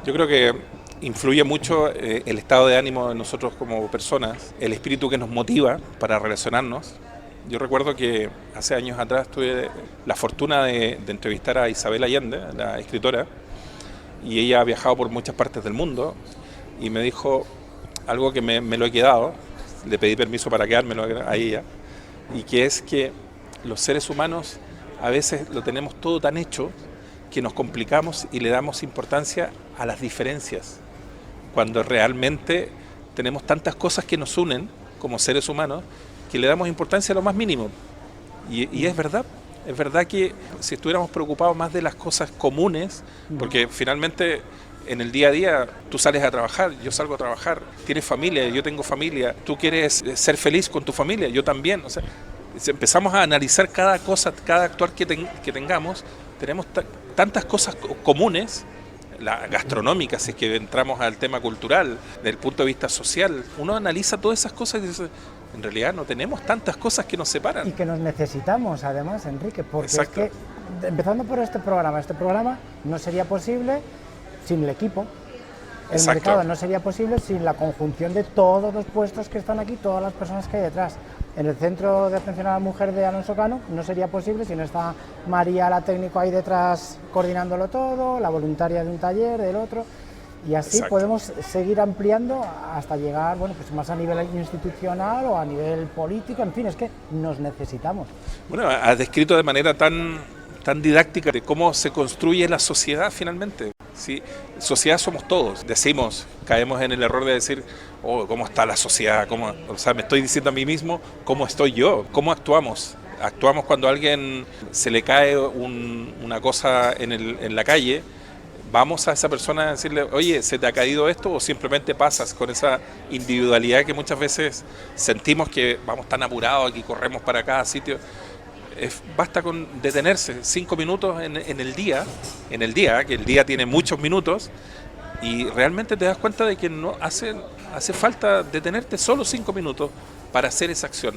Yo creo que influye mucho el estado de ánimo de nosotros como personas, el espíritu que nos motiva para relacionarnos. Yo recuerdo que hace años atrás tuve la fortuna de entrevistar a Isabel Allende, la escritora, y ella ha viajado por muchas partes del mundo y me dijo algo que me lo he quedado, le pedí permiso para quedármelo a ella, y que es que los seres humanos a veces lo tenemos todo tan hecho que nos complicamos y le damos importancia a las diferencias, cuando realmente tenemos tantas cosas que nos unen como seres humanos que le damos importancia a lo más mínimo. Y es verdad que si estuviéramos preocupados más de las cosas comunes, porque finalmente en el día a día tú sales a trabajar, yo salgo a trabajar, tienes familia, yo tengo familia, tú quieres ser feliz con tu familia, yo también, o sea, si empezamos a analizar cada cosa, cada actuar que tengamos, tenemos tantas cosas comunes, la gastronómica, si es que entramos al tema cultural, desde el punto de vista social, uno analiza todas esas cosas y dice, en realidad no tenemos tantas cosas que nos separan. Y que nos necesitamos, además, Enrique, porque Exacto. es que, empezando por este programa no sería posible sin el equipo. El Exacto. mercado no sería posible sin la conjunción de todos los puestos que están aquí, todas las personas que hay detrás. En el Centro de Atención a la Mujer de Alonso Cano no sería posible si no está María, la técnico, ahí detrás coordinándolo todo, la voluntaria de un taller, del otro, y así Exacto. podemos seguir ampliando hasta llegar, bueno, pues más a nivel institucional o a nivel político, en fin, es que nos necesitamos. Bueno, has descrito de manera tan didáctica de cómo se construye la sociedad finalmente. ¿Sí? Sociedad somos todos. Decimos, caemos en el error de decir, oh, ¿cómo está la sociedad? O sea, me estoy diciendo a mí mismo, ¿cómo estoy yo? ¿Cómo actuamos? Actuamos cuando a alguien se le cae una cosa en la calle, vamos a esa persona a decirle, oye, ¿se te ha caído esto? O simplemente pasas con esa individualidad que muchas veces sentimos que vamos tan apurados aquí, corremos para cada sitio. Basta con detenerse 5 minutos en el día, que el día tiene muchos minutos, y realmente te das cuenta de que no hace falta detenerte solo 5 minutos para hacer esa acción.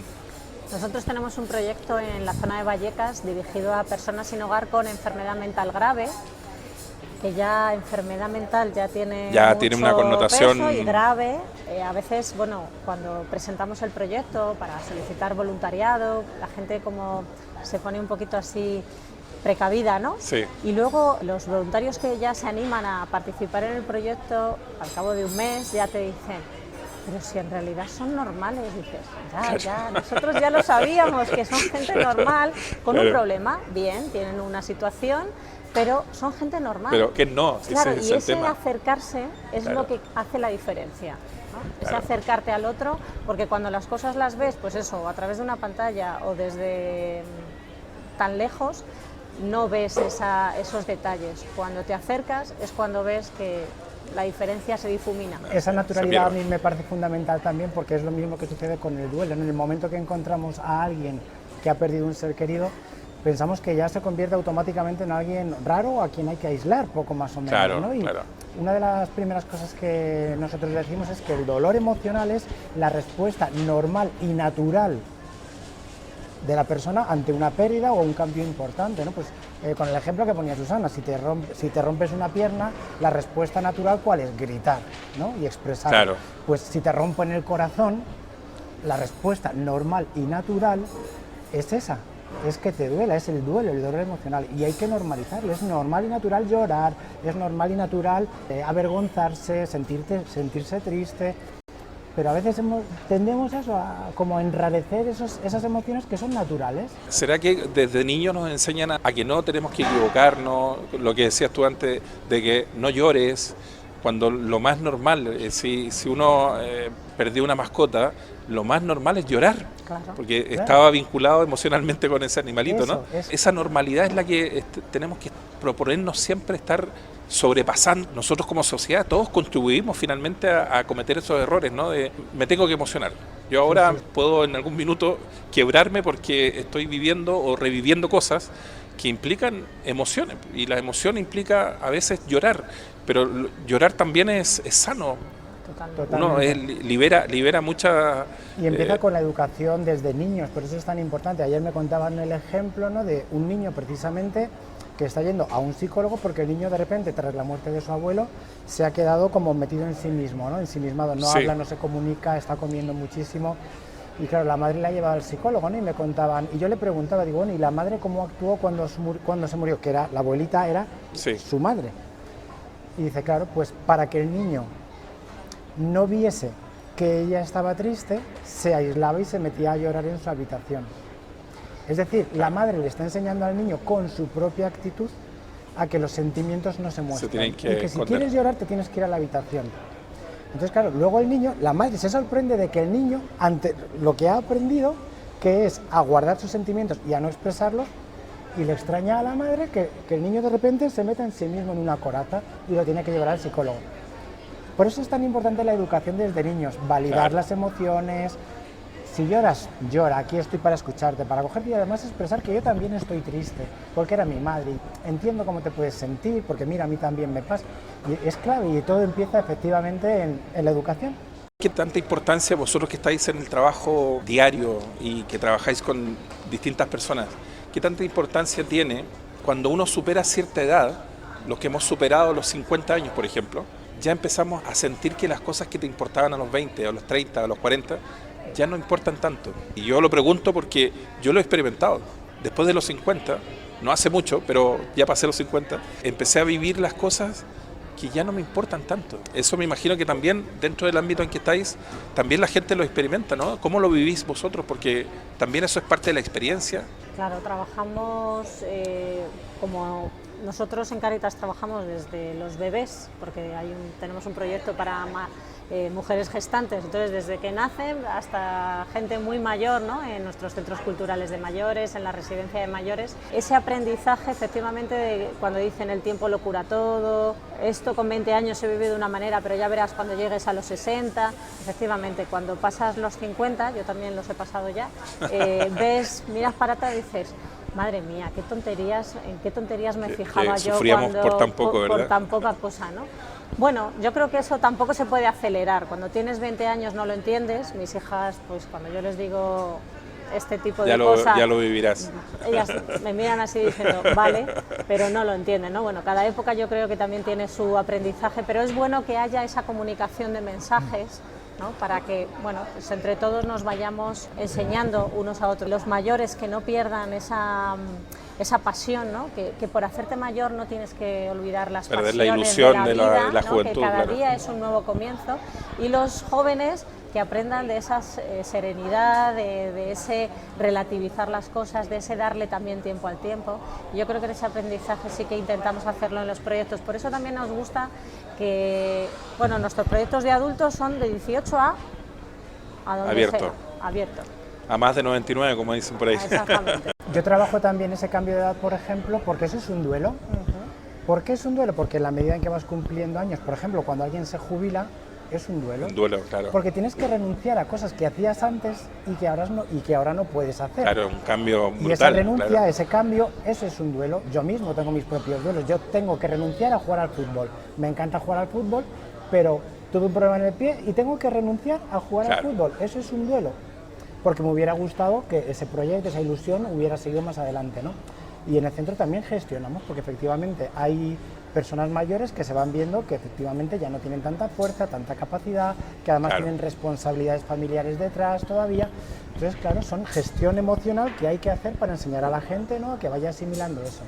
Nosotros tenemos un proyecto en la zona de Vallecas dirigido a personas sin hogar con enfermedad mental grave, que ya enfermedad mental ya tiene una connotación peso y grave. A veces, bueno, cuando presentamos el proyecto para solicitar voluntariado, la gente como se pone un poquito así precavida, ¿no? Sí. Y luego los voluntarios que ya se animan a participar en el proyecto, al cabo de un mes ya te dicen, pero si en realidad son normales, dices, ya, nosotros ya lo sabíamos, que son gente normal, con un problema, bien, tienen una situación, pero son gente normal. Pero que no, claro, ese es y el ese tema. acercarse es lo que hace la diferencia, ¿no? Ese acercarte al otro, porque cuando las cosas las ves, pues eso, a través de una pantalla o desde tan lejos, no ves esos detalles. Cuando te acercas es cuando ves que la diferencia se difumina. Esa naturalidad a mí me parece fundamental también, porque es lo mismo que sucede con el duelo. En el momento que encontramos a alguien que ha perdido un ser querido, pensamos que ya se convierte automáticamente en alguien raro a quien hay que aislar, poco más o menos. Claro, ¿no? Y claro. una de las primeras cosas que nosotros decimos es que el dolor emocional es la respuesta normal y natural de la persona ante una pérdida o un cambio importante, ¿no? Pues con el ejemplo que ponía Susana, si te rompes una pierna, la respuesta natural, ¿cuál es? Gritar, ¿no? Y expresar. Claro. Pues si te rompen el corazón, la respuesta normal y natural es esa, es que te duela, es el duelo, el dolor emocional, y hay que normalizarlo. Es normal y natural llorar, es normal y natural avergonzarse, sentirse triste. Pero a veces tendemos a eso, como a enrarecer esas emociones que son naturales. ¿Será que desde niños nos enseñan a que no tenemos que equivocarnos? Lo que decías tú antes, de que no llores, cuando lo más normal, si uno perdió una mascota, lo más normal es llorar, Claro. porque Claro. estaba vinculado emocionalmente con ese animalito, Eso, ¿no? eso. Esa normalidad es la que tenemos que proponernos siempre estar sobrepasando. Nosotros como sociedad todos contribuimos finalmente a cometer esos errores, ¿no? De me tengo que emocionar. Yo ahora puedo en algún minuto quebrarme porque estoy viviendo o reviviendo cosas que implican emociones, y la emoción implica a veces llorar, pero llorar también es sano. Totalmente. Uno libera mucha... Y empieza con la educación desde niños, por eso es tan importante. Ayer me contaban el ejemplo, ¿no?, de un niño precisamente que está yendo a un psicólogo porque el niño de repente, tras la muerte de su abuelo, se ha quedado como metido en sí mismo, ¿no?, ensimismado, no Sí. habla, no se comunica, está comiendo muchísimo. Y claro, la madre la ha llevado al psicólogo, ¿no?, y me contaban, y yo le preguntaba, digo, bueno, ¿y la madre cómo actuó cuando se murió? Que era, la abuelita era Sí. su madre. Y dice, claro, pues para que el niño no viese que ella estaba triste, se aislaba y se metía a llorar en su habitación. Es decir, la madre le está enseñando al niño con su propia actitud a que los sentimientos no se muestran. tienen que y que si esconder. quieres llorar te tienes que ir a la habitación. Entonces, claro, luego el niño, la madre se sorprende de que el niño, ante lo que ha aprendido, que es a guardar sus sentimientos y a no expresarlos, y le extraña a la madre que el niño de repente se meta en sí mismo en una coraza y lo tiene que llevar al psicólogo. Por eso es tan importante la educación desde niños, validar Claro. las emociones. Si lloras, llora, aquí estoy para escucharte, para cogerte y además expresar que yo también estoy triste, porque era mi madre, y entiendo cómo te puedes sentir, porque mira, a mí también me pasa. Y es clave, y todo empieza efectivamente en la educación. ¿Qué tanta importancia vosotros que estáis en el trabajo diario y que trabajáis con distintas personas, qué tanta importancia tiene cuando uno supera cierta edad, los que hemos superado los 50 años, por ejemplo, ya empezamos a sentir que las cosas que te importaban a los 20, a los 30, a los 40, ya no importan tanto? Y yo lo pregunto porque yo lo he experimentado. Después de los 50, no hace mucho, pero ya pasé los 50, empecé a vivir las cosas que ya no me importan tanto. Eso me imagino que también dentro del ámbito en que estáis, también la gente lo experimenta, ¿no? ¿Cómo lo vivís vosotros? Porque también eso es parte de la experiencia. Claro, trabajamos como nosotros en Cáritas trabajamos desde los bebés, porque tenemos un proyecto para mujeres gestantes, entonces desde que nacen hasta gente muy mayor, ¿no?, en nuestros centros culturales de mayores, en la residencia de mayores. Ese aprendizaje, efectivamente, cuando dicen el tiempo lo cura todo, esto con 20 años se vive de una manera, pero ya verás cuando llegues a los 60, efectivamente, cuando pasas los 50, yo también los he pasado ya, miras para atrás y dices, madre mía, en qué tonterías me fijaba yo sufríamos cuando, por tan poco, ¿verdad? por tan poca cosa, ¿no? Bueno, yo creo que eso tampoco se puede acelerar. Cuando tienes 20 años no lo entiendes. Mis hijas, pues cuando yo les digo este tipo de cosas, ya lo vivirás. ellas me miran así diciendo, vale, pero no lo entienden, ¿no? Bueno, cada época yo creo que también tiene su aprendizaje, pero es bueno que haya esa comunicación de mensajes, ¿no?, para que, bueno, pues entre todos nos vayamos enseñando unos a otros. Los mayores que no pierdan esa pasión, ¿no?, que por hacerte mayor no tienes que olvidar las Perder pasiones la ilusión de de la vida, la ¿no?, juventud, que cada claro. día es un nuevo comienzo, y los jóvenes que aprendan de esa serenidad, de ese relativizar las cosas, de ese darle también tiempo al tiempo. Yo creo que en ese aprendizaje sí que intentamos hacerlo en los proyectos. Por eso también nos gusta que, bueno, nuestros proyectos de adultos son de 18 a donde Abierto. sea, abierto. A más de 99, como dicen por ahí. Exactamente. Yo trabajo también ese cambio de edad, por ejemplo, porque eso es un duelo. ¿Por qué es un duelo? Porque en la medida en que vas cumpliendo años, por ejemplo, cuando alguien se jubila, es un duelo. Un duelo, claro. Porque tienes que renunciar a cosas que hacías antes y que ahora no puedes hacer. Claro, un cambio brutal. Y esa renuncia, claro. ese cambio, eso es un duelo. Yo mismo tengo mis propios duelos. Yo tengo que renunciar a jugar al fútbol. Me encanta jugar al fútbol, pero tuve un problema en el pie y tengo que renunciar a jugar al fútbol. Eso es un duelo. Porque me hubiera gustado que ese proyecto, esa ilusión hubiera seguido más adelante, ¿no? Y en el centro también gestionamos, porque efectivamente hay personas mayores que se van viendo que efectivamente ya no tienen tanta fuerza, tanta capacidad, que además tienen responsabilidades familiares detrás todavía. Entonces, claro, son gestión emocional que hay que hacer para enseñar a la gente, ¿no?, a que vaya asimilando eso.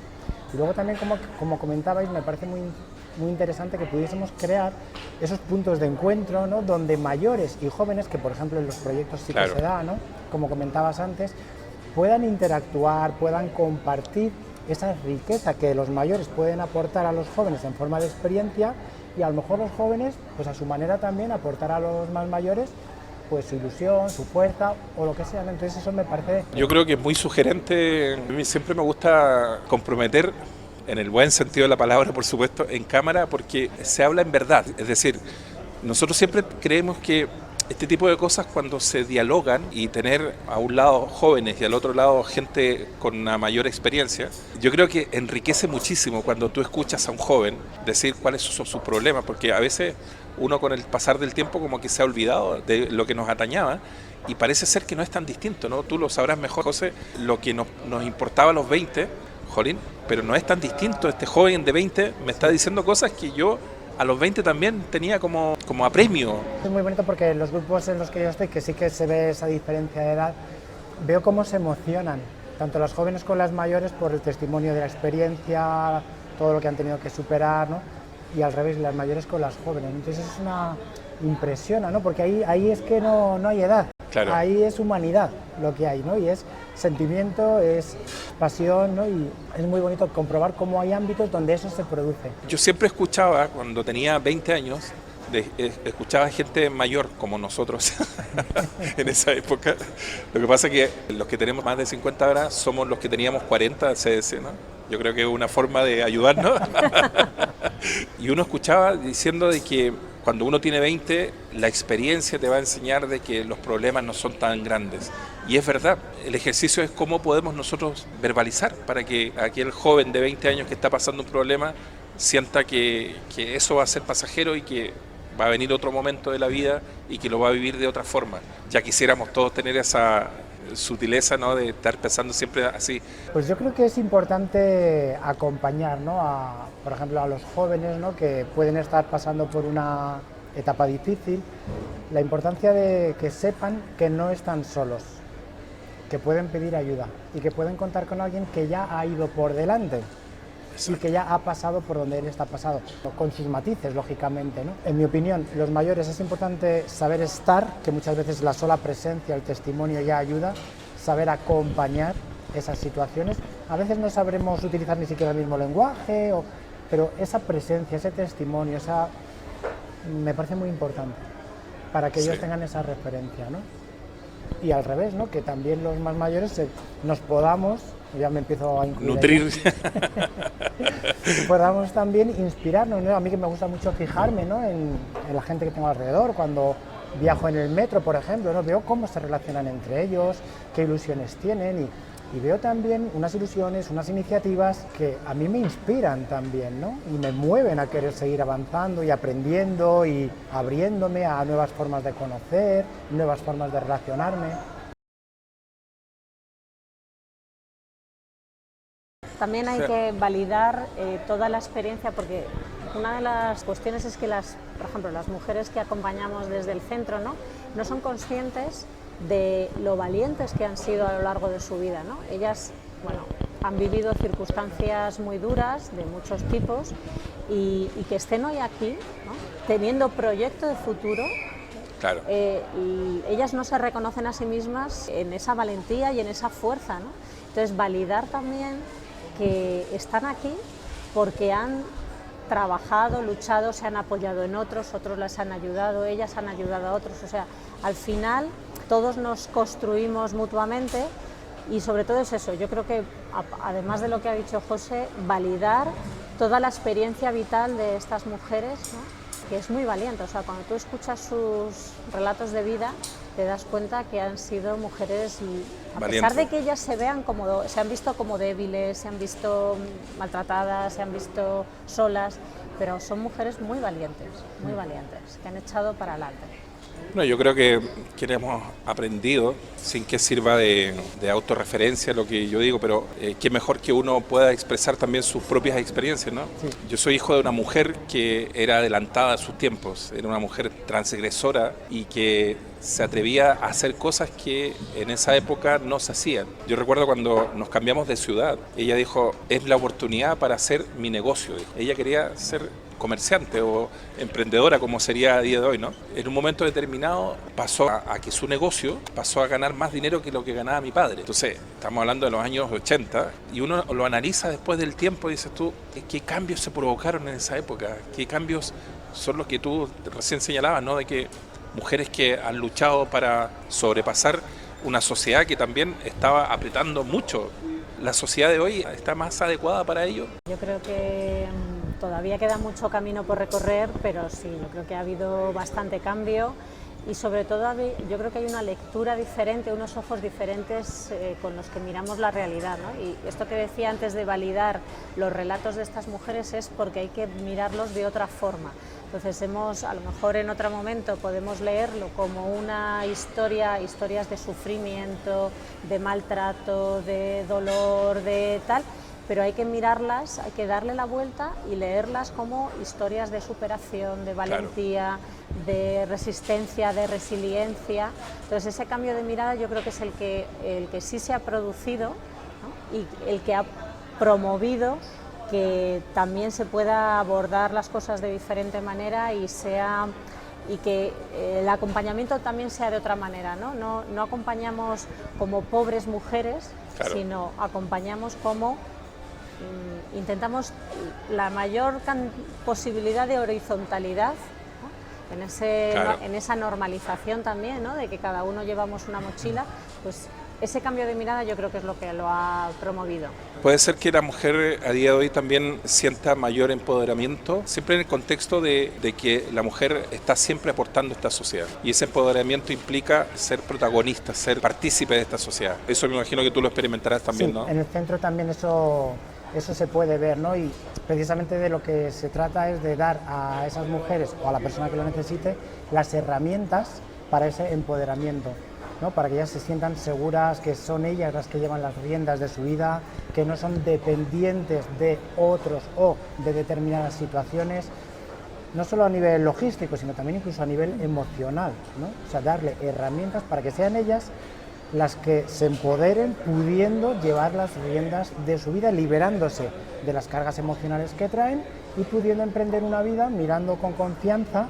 Y luego también, como comentabais, me parece muy interesante que pudiésemos crear esos puntos de encuentro, ¿no?, donde mayores y jóvenes, que por ejemplo en los proyectos sí que se da, ¿no?, como comentabas antes, puedan interactuar, puedan compartir esa riqueza que los mayores pueden aportar a los jóvenes en forma de experiencia, y a lo mejor los jóvenes, pues a su manera también, aportar a los más mayores pues su ilusión, su fuerza o lo que sea, ¿no? Entonces eso me parece... Yo creo que es muy sugerente. A mí siempre me gusta comprometer, en el buen sentido de la palabra, por supuesto, en cámara, porque se habla en verdad. Es decir, nosotros siempre creemos que este tipo de cosas, cuando se dialogan, y tener a un lado jóvenes y al otro lado gente con una mayor experiencia, yo creo que enriquece muchísimo cuando tú escuchas a un joven decir cuáles son sus problemas, porque a veces uno, con el pasar del tiempo, como que se ha olvidado de lo que nos atañaba, y parece ser que no es tan distinto, ¿no? Tú lo sabrás mejor, José, lo que nos importaba a los 20, jolín, pero no es tan distinto. Este joven de 20 me está diciendo cosas que yo a los 20 también tenía como apremio. Es muy bonito porque en los grupos en los que yo estoy, que sí que se ve esa diferencia de edad, veo cómo se emocionan, tanto las jóvenes como las mayores, por el testimonio de la experiencia, todo lo que han tenido que superar, ¿no? Y al revés, las mayores con las jóvenes. Entonces es una... impresiona, ¿no? Porque ahí es que no hay edad. Claro. Ahí es humanidad lo que hay, ¿no? Y es sentimiento, es pasión, ¿no? Y es muy bonito comprobar cómo hay ámbitos donde eso se produce. Yo siempre escuchaba, cuando tenía 20 años, escuchaba gente mayor como nosotros en esa época. Lo que pasa es que los que tenemos más de 50 ahora somos los que teníamos 40, se dice, ¿no? Yo creo que es una forma de ayudarnos. Y uno escuchaba diciendo de que cuando uno tiene 20, la experiencia te va a enseñar de que los problemas no son tan grandes. Y es verdad, el ejercicio es cómo podemos nosotros verbalizar para que aquel joven de 20 años que está pasando un problema sienta que eso va a ser pasajero y que va a venir otro momento de la vida y que lo va a vivir de otra forma. Ya quisiéramos todos tener esa sutileza, ¿no?, de estar pensando siempre así. Pues yo creo que es importante acompañar, ¿no?, por ejemplo, a los jóvenes, ¿no?, que pueden estar pasando por una etapa difícil, la importancia de que sepan que no están solos, que pueden pedir ayuda y que pueden contar con alguien que ya ha ido por delante. Exacto. Y que ya ha pasado por donde él está pasado, con sus matices, lógicamente, ¿no? En mi opinión, los mayores es importante saber estar, que muchas veces la sola presencia, el testimonio ya ayuda, saber acompañar esas situaciones. A veces no sabremos utilizar ni siquiera el mismo lenguaje, pero esa presencia, ese testimonio, me parece muy importante para que ellos tengan esa referencia, ¿no? Y al revés, ¿no?, que también los más mayores nos podamos, ya me empiezo a incluir, nutrir, podamos también inspirarnos, ¿no? A mí, que me gusta mucho fijarme, ¿no?, en la gente que tengo alrededor, cuando viajo en el metro, por ejemplo, ¿no?, veo cómo se relacionan entre ellos, qué ilusiones tienen, y veo también unas ilusiones, unas iniciativas que a mí me inspiran también, ¿no?, y me mueven a querer seguir avanzando y aprendiendo y abriéndome a nuevas formas de conocer, nuevas formas de relacionarme. También hay que validar toda la experiencia, porque una de las cuestiones es que por ejemplo, las mujeres que acompañamos desde el centro, no son conscientes de lo valientes que han sido a lo largo de su vida, ¿no? Ellas, han vivido circunstancias muy duras de muchos tipos, y que estén hoy aquí, ¿no?, teniendo proyecto de futuro. Claro. Y ellas no se reconocen a sí mismas en esa valentía y en esa fuerza, ¿no? Entonces, validar también que están aquí porque han trabajado, luchado, se han apoyado en otros las han ayudado, ellas han ayudado a otros. O sea, al final todos nos construimos mutuamente, y sobre todo es eso. Yo creo que, además de lo que ha dicho José, validar toda la experiencia vital de estas mujeres, ¿no?, que es muy valiente. O sea, cuando tú escuchas sus relatos de vida, te das cuenta que han sido mujeres, a pesar de que ellas se han visto como débiles, se han visto maltratadas, se han visto solas, pero son mujeres muy valientes, que han echado para adelante. No, yo creo que hemos aprendido, sin que sirva de autorreferencia lo que yo digo, pero qué mejor que uno pueda expresar también sus propias experiencias, ¿no? Sí. Yo soy hijo de una mujer que era adelantada a sus tiempos, era una mujer transgresora y que se atrevía a hacer cosas que en esa época no se hacían. Yo recuerdo cuando nos cambiamos de ciudad, ella dijo, es la oportunidad para hacer mi negocio. Dijo. Ella quería ser comerciante o emprendedora, como sería a día de hoy, ¿no? En un momento determinado pasó a que su negocio pasó a ganar más dinero que lo que ganaba mi padre. Entonces, estamos hablando de los años 80 y uno lo analiza después del tiempo y dices tú, ¿qué cambios se provocaron en esa época? ¿Qué cambios son los que tú recién señalabas, ¿no? De que mujeres que han luchado para sobrepasar una sociedad que también estaba apretando mucho. ¿La sociedad de hoy está más adecuada para ello? Yo creo que todavía queda mucho camino por recorrer, pero sí, yo creo que ha habido bastante cambio y sobre todo yo creo que hay una lectura diferente, unos ojos diferentes con los que miramos la realidad, ¿no? Y esto que decía antes de validar los relatos de estas mujeres es porque hay que mirarlos de otra forma. Entonces a lo mejor en otro momento podemos leerlo como una historias de sufrimiento, de maltrato, de dolor, de tal, pero hay que mirarlas, hay que darle la vuelta y leerlas como historias de superación, de valentía, claro, de resistencia, de resiliencia. Entonces ese cambio de mirada yo creo que es el que sí se ha producido, ¿no? Y el que ha promovido que también se pueda abordar las cosas de diferente manera y que el acompañamiento también sea de otra manera, ¿no? No acompañamos como pobres mujeres, claro, sino acompañamos como intentamos la mayor posibilidad de horizontalidad, ¿no? Claro, en esa normalización también, ¿no? De que cada uno llevamos una mochila, pues ese cambio de mirada yo creo que es lo que lo ha promovido. Puede ser que la mujer a día de hoy también sienta mayor empoderamiento, siempre en el contexto de que la mujer está siempre aportando a esta sociedad. Y ese empoderamiento implica ser protagonista, ser partícipe de esta sociedad. Eso me imagino que tú lo experimentarás también, sí, ¿no? En el centro también eso se puede ver, ¿no? Y precisamente de lo que se trata es de dar a esas mujeres o a la persona que lo necesite las herramientas para ese empoderamiento, ¿no? Para que ellas se sientan seguras, que son ellas las que llevan las riendas de su vida, que no son dependientes de otros o de determinadas situaciones, no solo a nivel logístico, sino también incluso a nivel emocional, ¿no? O sea, darle herramientas para que sean ellas las que se empoderen pudiendo llevar las riendas de su vida, liberándose de las cargas emocionales que traen y pudiendo emprender una vida mirando con confianza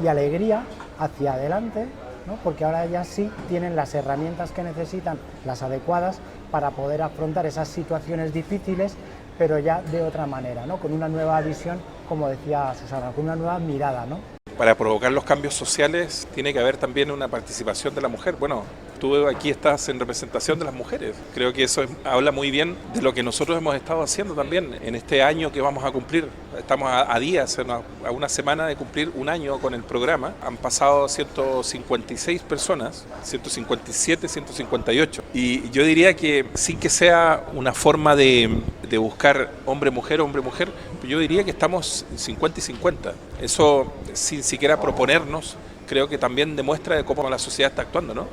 y alegría hacia adelante, ¿no? Porque ahora ya sí tienen las herramientas que necesitan, las adecuadas, para poder afrontar esas situaciones difíciles, pero ya de otra manera, ¿no? Con una nueva visión, como decía Susana, con una nueva mirada, ¿no? Para provocar los cambios sociales tiene que haber también una participación de la mujer. Bueno, tú aquí estás en representación de las mujeres. Creo que eso habla muy bien de lo que nosotros hemos estado haciendo también en este año que vamos a cumplir. Estamos a días, a una semana de cumplir un año con el programa. Han pasado 156 personas, 157, 158. Y yo diría que sin que sea una forma de buscar hombre-mujer, yo diría que estamos 50 y 50. Eso sin siquiera proponernos, creo que también demuestra de cómo la sociedad está actuando, ¿no?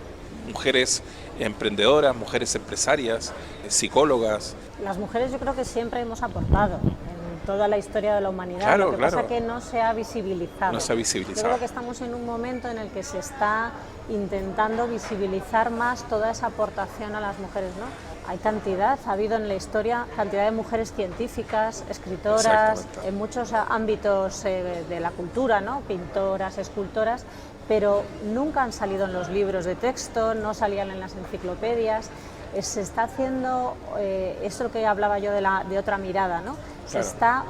Mujeres emprendedoras, mujeres empresarias, psicólogas. Las mujeres yo creo que siempre hemos aportado en toda la historia de la humanidad, claro, lo que pasa es que no se ha visibilizado. No se ha visibilizado. Yo creo que estamos en un momento en el que se está intentando visibilizar más toda esa aportación a las mujeres, ¿no? Hay ha habido en la historia cantidad de mujeres científicas, escritoras, en muchos ámbitos de la cultura, ¿no? Pintoras, escultoras, pero nunca han salido en los libros de texto, no salían en las enciclopedias. Se está haciendo, esto que hablaba yo de otra mirada, ¿no? Claro. Se está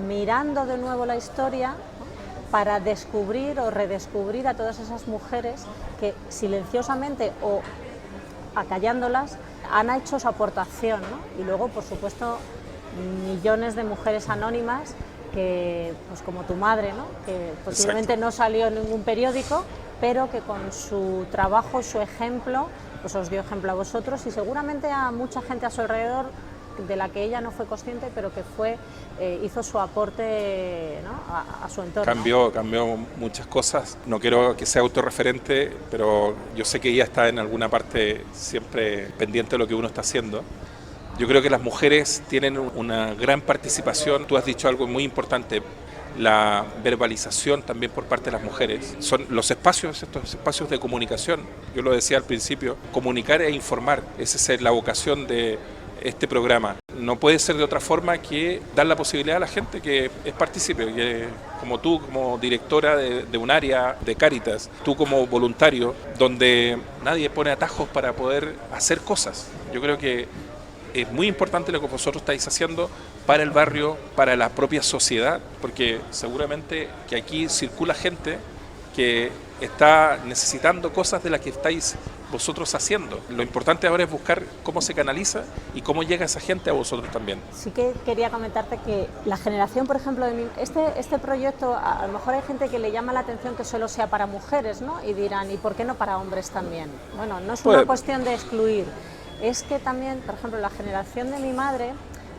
mirando de nuevo la historia, ¿no? Para descubrir o redescubrir a todas esas mujeres que silenciosamente o acallándolas han hecho su aportación, ¿no? Y luego, por supuesto, millones de mujeres anónimas que, pues como tu madre, ¿no? Que posiblemente no salió en ningún periódico, pero que con su trabajo, su ejemplo, pues os dio ejemplo a vosotros y seguramente a mucha gente a su alrededor de la que ella no fue consciente, pero que hizo su aporte, ¿no? a su entorno. Cambió muchas cosas. No quiero que sea autorreferente, pero yo sé que ella está en alguna parte siempre pendiente de lo que uno está haciendo. Yo creo que las mujeres tienen una gran participación. Tú has dicho algo muy importante, la verbalización también por parte de las mujeres. Son los espacios, estos espacios de comunicación. Yo lo decía al principio, comunicar e informar. Esa es la vocación de este programa. No puede ser de otra forma que dar la posibilidad a la gente que es partícipe, que como tú, como directora de un área de Cáritas, tú como voluntario, donde nadie pone atajos para poder hacer cosas. Yo creo que es muy importante lo que vosotros estáis haciendo para el barrio, para la propia sociedad, porque seguramente que aquí circula gente que está necesitando cosas de las que estáis vosotros haciendo. Lo importante ahora es buscar cómo se canaliza y cómo llega esa gente a vosotros también. Sí que quería comentarte que la generación, por ejemplo, de este proyecto, a lo mejor hay gente que le llama la atención que solo sea para mujeres, ¿no? Y dirán, ¿y por qué no para hombres también? Bueno, no es una cuestión de excluir, es que también, por ejemplo, la generación de mi madre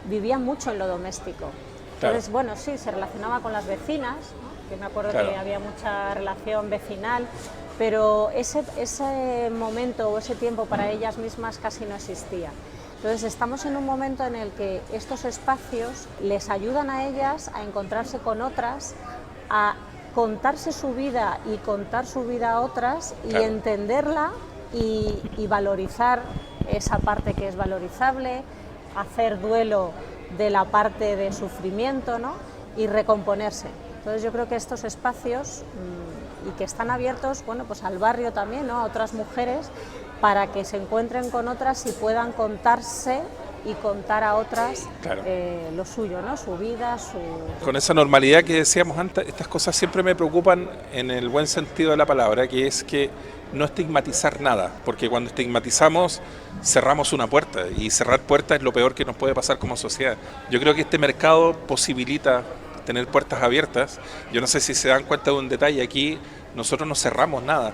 vivía mucho en lo doméstico. Entonces, bueno, sí, se relacionaba con las vecinas, ¿no? Que me acuerdo que había mucha relación vecinal, pero ese momento o ese tiempo para ellas mismas casi no existía. Entonces estamos en un momento en el que estos espacios les ayudan a ellas a encontrarse con otras, a contarse su vida y contar su vida a otras y entenderla y valorizar esa parte que es valorizable, hacer duelo de la parte de sufrimiento, ¿no? Y recomponerse. Entonces yo creo que estos espacios y que están abiertos, bueno, pues al barrio también, ¿no? A otras mujeres, para que se encuentren con otras y puedan contarse y contar a otras lo suyo, ¿no? Su vida, Con esa normalidad que decíamos antes, estas cosas siempre me preocupan en el buen sentido de la palabra, que es que no estigmatizar nada, porque cuando estigmatizamos cerramos una puerta y cerrar puertas es lo peor que nos puede pasar como sociedad. Yo creo que este mercado posibilita tener puertas abiertas. Yo no sé si se dan cuenta de un detalle, aquí nosotros no cerramos nada.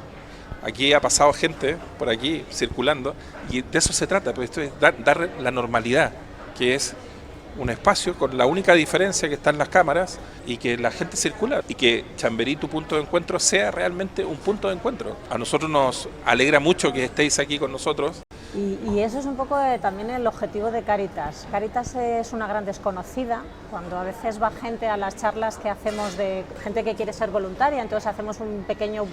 Aquí ha pasado gente por aquí circulando y de eso se trata, pues esto es dar la normalidad, que es un espacio con la única diferencia que están las cámaras y que la gente circula y que Chamberí, tu punto de encuentro, sea realmente un punto de encuentro. A nosotros nos alegra mucho que estéis aquí con nosotros. Y eso es un poco también el objetivo de Cáritas. Cáritas es una gran desconocida. Cuando a veces va gente a las charlas que hacemos de gente que quiere ser voluntaria, entonces hacemos un pequeño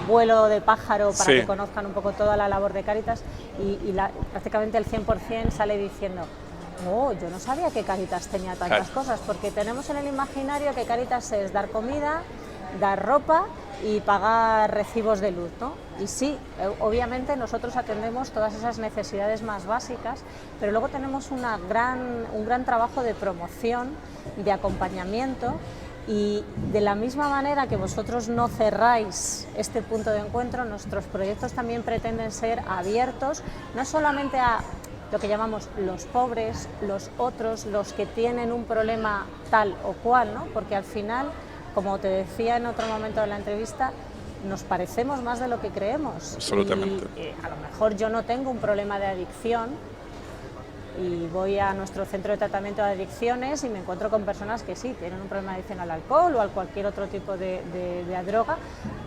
vuelo de pájaro para que conozcan un poco toda la labor de Cáritas y prácticamente el 100% sale diciendo: oh, yo no sabía que Cáritas tenía tantas cosas, porque tenemos en el imaginario que Cáritas es dar comida, dar ropa y pagar recibos de luz, ¿no? Y sí, obviamente nosotros atendemos todas esas necesidades más básicas, pero luego tenemos un gran trabajo de promoción, de acompañamiento, y de la misma manera que vosotros no cerráis este punto de encuentro, nuestros proyectos también pretenden ser abiertos, no solamente a lo que llamamos los pobres, los otros, los que tienen un problema tal o cual, ¿no? Porque al final, como te decía en otro momento de la entrevista, nos parecemos más de lo que creemos. Absolutamente. Y a lo mejor yo no tengo un problema de adicción y voy a nuestro centro de tratamiento de adicciones y me encuentro con personas que sí, tienen un problema de adicción al alcohol o a cualquier otro tipo de droga,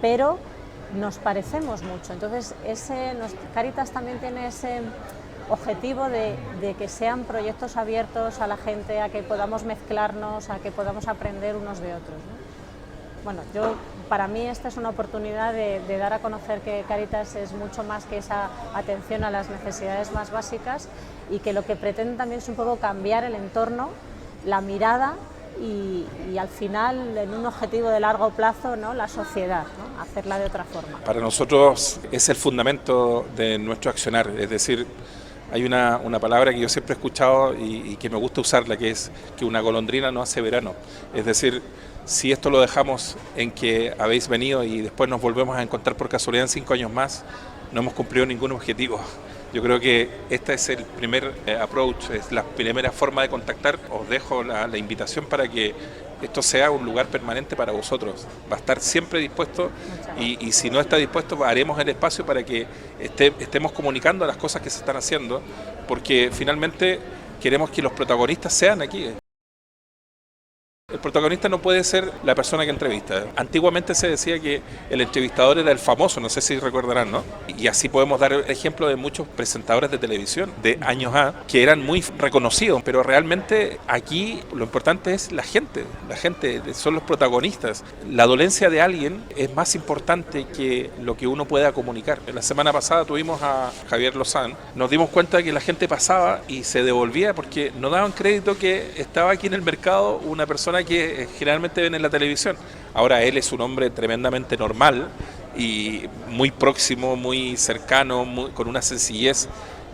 pero nos parecemos mucho. Entonces, Cáritas también tiene ese objetivo de que sean proyectos abiertos a la gente, a que podamos mezclarnos, a que podamos aprender unos de otros, ¿no? Bueno, para mí esta es una oportunidad de dar a conocer que Cáritas es mucho más que esa atención a las necesidades más básicas y que lo que pretende también es un poco cambiar el entorno, la mirada y al final, en un objetivo de largo plazo, ¿no? La sociedad, ¿no? Hacerla de otra forma. Para nosotros es el fundamento de nuestro accionar, es decir, hay una palabra que yo siempre he escuchado y que me gusta usarla, que es que una golondrina no hace verano. Es decir, si esto lo dejamos en que habéis venido y después nos volvemos a encontrar por casualidad en 5 años más, no hemos cumplido ningún objetivo. Yo creo que este es el primer approach, es la primera forma de contactar. Os dejo la invitación para que esto sea un lugar permanente para vosotros. Va a estar siempre dispuesto y si no está dispuesto, haremos el espacio para que estemos comunicando las cosas que se están haciendo, porque finalmente queremos que los protagonistas sean aquí. El protagonista no puede ser la persona que entrevista. Antiguamente se decía que el entrevistador era el famoso, no sé si recordarán, ¿no? Y así podemos dar ejemplo de muchos presentadores de televisión de años A que eran muy reconocidos, pero realmente aquí lo importante es la gente son los protagonistas. La dolencia de alguien es más importante que lo que uno pueda comunicar. La semana pasada tuvimos a Javier Lozán, nos dimos cuenta de que la gente pasaba y se devolvía porque no daban crédito que estaba aquí en el mercado una persona que generalmente ven en la televisión. Ahora él es un hombre tremendamente normal y muy próximo, muy cercano, con una sencillez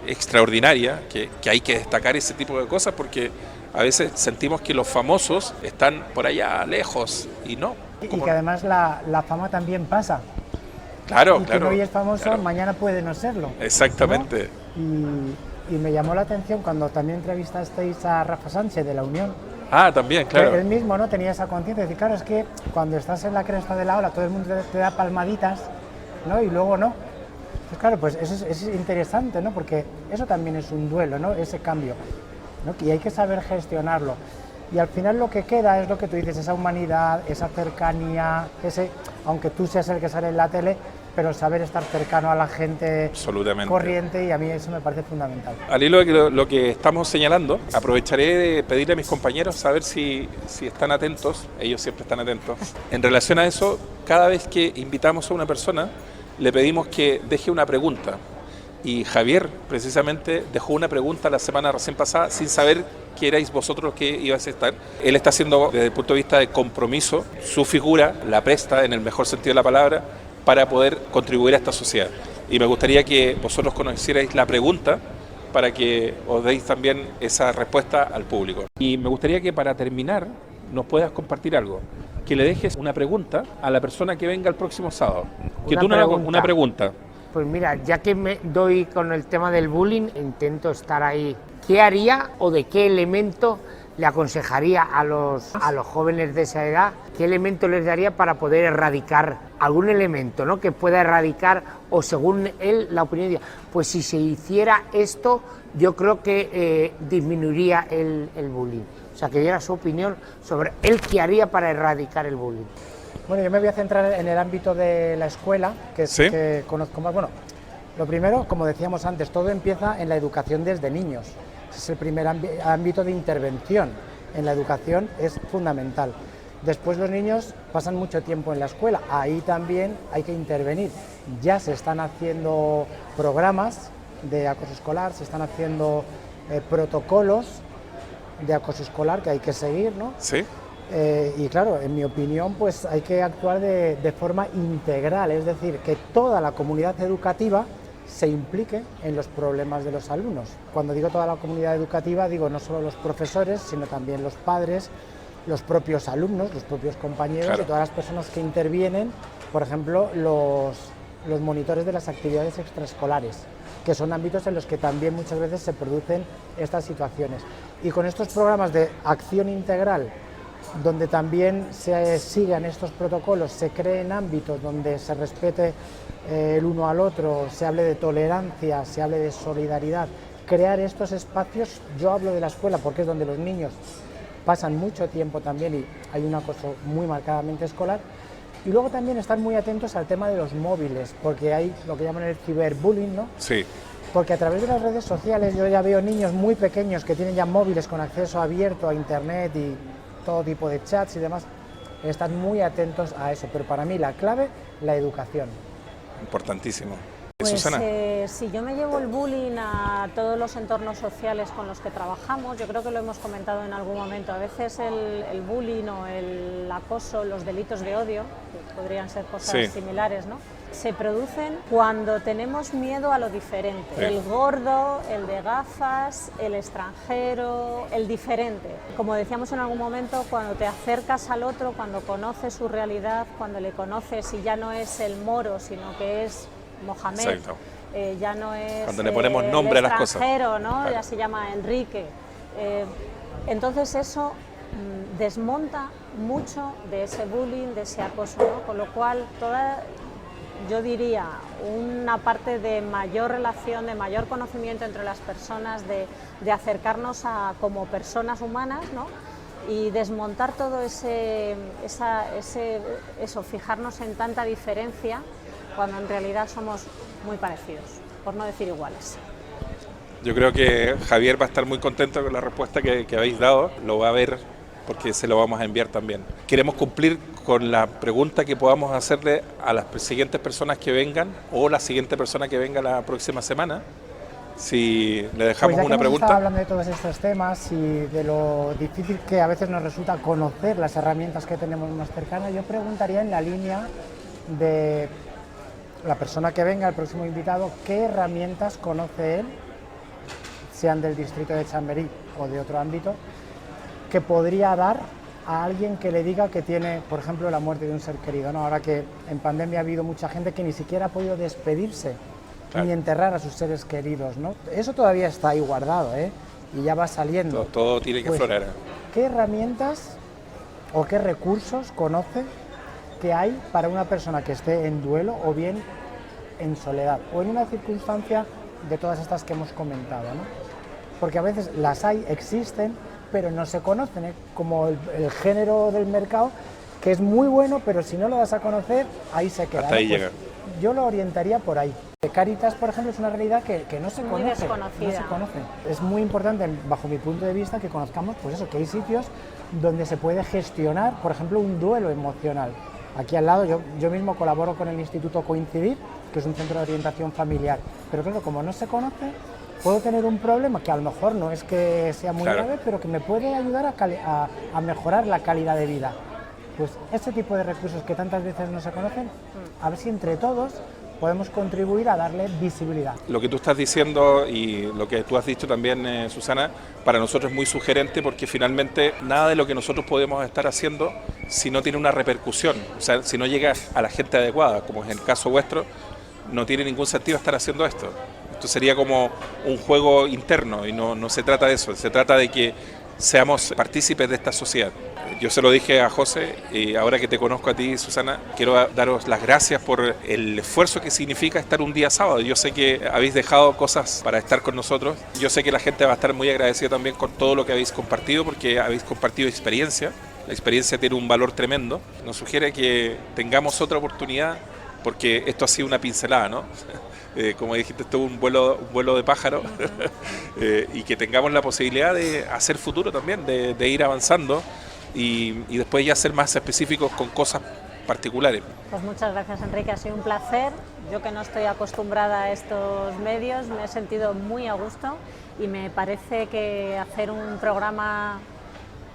extraordinaria, que hay que destacar ese tipo de cosas porque a veces sentimos que los famosos están por allá lejos y no. Y que además la fama también pasa. Claro, y claro. Que hoy es famoso, claro. Mañana puede no serlo. Exactamente. ¿No? Y me llamó la atención cuando también entrevistasteis a Rafa Sánchez de La Unión. Ah, también, claro. Él mismo, ¿no?, tenía esa conciencia. Y claro, es que cuando estás en la cresta de la ola, todo el mundo te da palmaditas, ¿no? Y luego no. Pues claro, pues eso es interesante, ¿no? Porque eso también es un duelo, ¿no? Ese cambio, ¿no? Y hay que saber gestionarlo. Y al final lo que queda es lo que tú dices, esa humanidad, esa cercanía, aunque tú seas el que sale en la tele, pero saber estar cercano a la gente corriente, y a mí eso me parece fundamental. Al hilo de lo que estamos señalando, aprovecharé de pedirle a mis compañeros a ver si están atentos, ellos siempre están atentos. En relación a eso, cada vez que invitamos a una persona, le pedimos que deje una pregunta. Y Javier, precisamente, dejó una pregunta la semana recién pasada, sin saber que erais vosotros los que ibais a estar. Él está haciendo, desde el punto de vista de compromiso, su figura, la presta en el mejor sentido de la palabra, para poder contribuir a esta sociedad. Y me gustaría que vosotros conocierais la pregunta para que os deis también esa respuesta al público. Y me gustaría que para terminar nos puedas compartir algo, que le dejes una pregunta a la persona que venga el próximo sábado. Una pregunta. Pues mira, ya que me doy con el tema del bullying, intento estar ahí. ¿Qué haría o de qué elemento le aconsejaría a los jóvenes de esa edad? ¿Qué elemento les daría para poder erradicar algún elemento, ¿no?, que pueda erradicar, o según él, la opinión de, pues si se hiciera esto, yo creo que disminuiría el bullying? O sea, que diera su opinión sobre él qué haría para erradicar el bullying. Bueno, yo me voy a centrar en el ámbito de la escuela, que es ¿Sí? que conozco más. Bueno, lo primero, como decíamos antes, todo empieza en la educación desde niños. Ese es el primer ámbito de intervención en la educación, es fundamental. Después los niños pasan mucho tiempo en la escuela, ahí también hay que intervenir. Ya se están haciendo programas de acoso escolar, se están haciendo protocolos de acoso escolar que hay que seguir, ¿no? Sí. Y claro, en mi opinión, pues hay que actuar de forma integral, es decir, que toda la comunidad educativa se implique en los problemas de los alumnos. Cuando digo toda la comunidad educativa, digo no solo los profesores, sino también los padres, los propios alumnos, los propios compañeros, claro, y todas las personas que intervienen, por ejemplo, los monitores de las actividades extraescolares, que son ámbitos en los que también muchas veces se producen estas situaciones. Y con estos programas de acción integral, donde también se sigan estos protocolos, se creen ámbitos donde se respete el uno al otro, se hable de tolerancia, se hable de solidaridad, crear estos espacios. Yo hablo de la escuela porque es donde los niños pasan mucho tiempo también y hay un acoso muy marcadamente escolar. Y luego también estar muy atentos al tema de los móviles, porque hay lo que llaman el ciberbullying, ¿no? Sí. Porque a través de las redes sociales yo ya veo niños muy pequeños que tienen ya móviles con acceso abierto a internet y todo tipo de chats y demás. Están muy atentos a eso, pero para mí la clave, la educación. Importantísimo. Pues Susana. si yo me llevo el bullying a todos los entornos sociales con los que trabajamos, yo creo que lo hemos comentado en algún momento, a veces el bullying o el acoso, los delitos de odio, que podrían ser cosas similares, ¿no?, se producen cuando tenemos miedo a lo diferente. Sí. El gordo, el de gafas, el extranjero, el diferente. Como decíamos en algún momento, cuando te acercas al otro, cuando conoces su realidad, cuando le conoces y ya no es el moro, sino que es Mohamed. Exacto. ya no es cuando le ponemos nombre a las cosas. Extranjero, ¿no? Claro. Ya se llama Enrique. Entonces eso desmonta mucho de ese bullying, de ese acoso, ¿no? Con lo cual yo diría, una parte de mayor relación, de mayor conocimiento entre las personas, de acercarnos como personas humanas, ¿no? Y desmontar todo eso, fijarnos en tanta diferencia, cuando en realidad somos muy parecidos, por no decir iguales. Yo creo que Javier va a estar muy contento con la respuesta que habéis dado, lo va a ver porque se lo vamos a enviar también. Queremos cumplir con la pregunta que podamos hacerle a las siguientes personas que vengan o la siguiente persona que venga la próxima semana. Si le dejamos pues ya que una pregunta. Estamos hablando de todos estos temas y de lo difícil que a veces nos resulta conocer las herramientas que tenemos más cercanas, yo preguntaría en la línea de la persona que venga, el próximo invitado, ¿qué herramientas conoce él, sean del distrito de Chamberí o de otro ámbito, que podría dar a alguien que le diga que tiene, por ejemplo, la muerte de un ser querido, ¿no? Ahora que en pandemia ha habido mucha gente que ni siquiera ha podido despedirse, claro, ni enterrar a sus seres queridos, ¿no? Eso todavía está ahí guardado, ¿eh? Y ya va saliendo. Todo tiene que florear. ¿Qué herramientas o qué recursos conoce que hay para una persona que esté en duelo o bien en soledad o en una circunstancia de todas estas que hemos comentado, ¿no? Porque a veces las hay, existen, pero no se conocen, ¿eh? Como el género del mercado, que es muy bueno, pero si no lo das a conocer, ahí se queda. Hasta ahí pues llega. Yo lo orientaría por ahí. Cáritas, por ejemplo, es una realidad que no se Muy conoce. desconocida. No se conoce. Es muy importante, bajo mi punto de vista, que conozcamos, pues eso, que hay sitios donde se puede gestionar, por ejemplo, un duelo emocional. Aquí al lado, yo mismo colaboro con el Instituto Coincidir, que es un centro de orientación familiar. Pero claro, como no se conoce, puedo tener un problema que a lo mejor no es que sea muy Claro. grave, pero que me puede ayudar a mejorar la calidad de vida. Pues ese tipo de recursos que tantas veces no se conocen, a ver si entre todos podemos contribuir a darle visibilidad. Lo que tú estás diciendo y lo que tú has dicho también, Susana, para nosotros es muy sugerente porque finalmente nada de lo que nosotros podemos estar haciendo si no tiene una repercusión, o sea, si no llega a la gente adecuada, como es el caso vuestro, no tiene ningún sentido estar haciendo esto. Esto sería como un juego interno y no se trata de eso, se trata de que seamos partícipes de esta sociedad. Yo se lo dije a José y ahora que te conozco a ti, Susana, quiero daros las gracias por el esfuerzo que significa estar un día sábado. Yo sé que habéis dejado cosas para estar con nosotros. Yo sé que la gente va a estar muy agradecida también con todo lo que habéis compartido porque habéis compartido experiencia. La experiencia tiene un valor tremendo. Nos sugiere que tengamos otra oportunidad porque esto ha sido una pincelada, ¿no? Como dijiste, esto es un vuelo de pájaro y que tengamos la posibilidad de hacer futuro también, de ir avanzando y después ya ser más específicos con cosas particulares. Pues muchas gracias, Enrique, ha sido un placer. Yo que no estoy acostumbrada a estos medios me he sentido muy a gusto y me parece que hacer un programa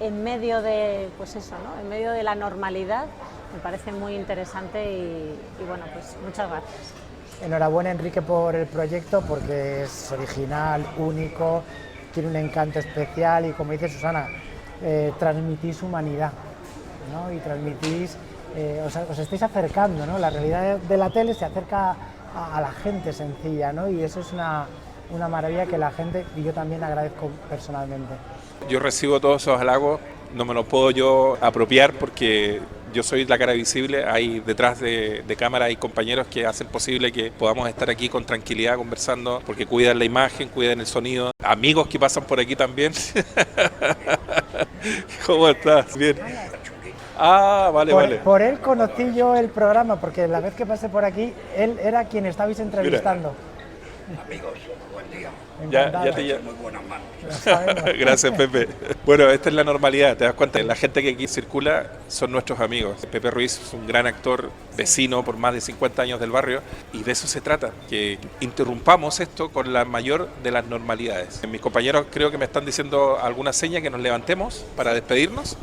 en medio de, pues eso, ¿no? En medio de la normalidad me parece muy interesante y bueno, pues muchas gracias. Enhorabuena, Enrique, por el proyecto porque es original, único, tiene un encanto especial y, como dice Susana, transmitís humanidad, ¿no? Y transmitís, os estáis acercando, ¿no? La realidad de la tele se acerca a la gente sencilla, ¿no? Y eso es una maravilla que la gente, y yo también agradezco personalmente. Yo recibo todos esos halagos, no me los puedo yo apropiar porque yo soy la cara visible, hay detrás de cámara hay compañeros que hacen posible que podamos estar aquí con tranquilidad conversando porque cuidan la imagen, cuidan el sonido, amigos que pasan por aquí también. ¿Cómo estás? Bien. Ah, vale. Por él conocí yo el programa porque la vez que pasé por aquí, él era quien estabais entrevistando. Amigos, buen día. Ya te Muy buenas manos. Gracias, Pepe. Bueno, esta es la normalidad, te das cuenta, la gente que aquí circula son nuestros amigos. Pepe Ruiz es un gran actor, vecino por más de 50 años del barrio, y de eso se trata, que interrumpamos esto con la mayor de las normalidades. Mis compañeros creo que me están diciendo alguna seña que nos levantemos para despedirnos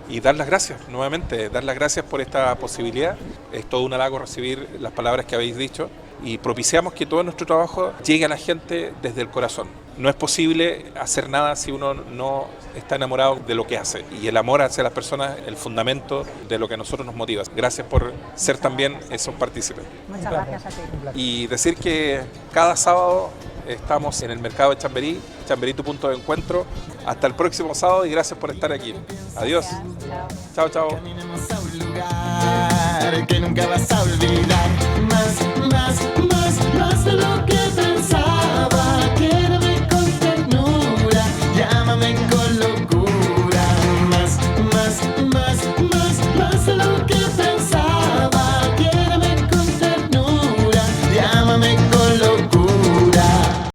y dar las gracias nuevamente, dar las gracias por esta posibilidad. Es todo un halago recibir las palabras que habéis dicho y propiciamos que todo nuestro trabajo llegue a la gente desde el corazón. no es posible hacer nada si uno no está enamorado de lo que hace. Y el amor hacia las personas es el fundamento de lo que a nosotros nos motiva. Gracias por ser también esos partícipes. Muchas gracias a ti. Y decir que cada sábado estamos en el mercado de Chamberí, Chamberí tu punto de encuentro. Hasta el próximo sábado y gracias por estar aquí. Adiós. Gracias, Chao, chao. chao. Caminemos a un lugar que nunca vas a olvidar. Más de lo que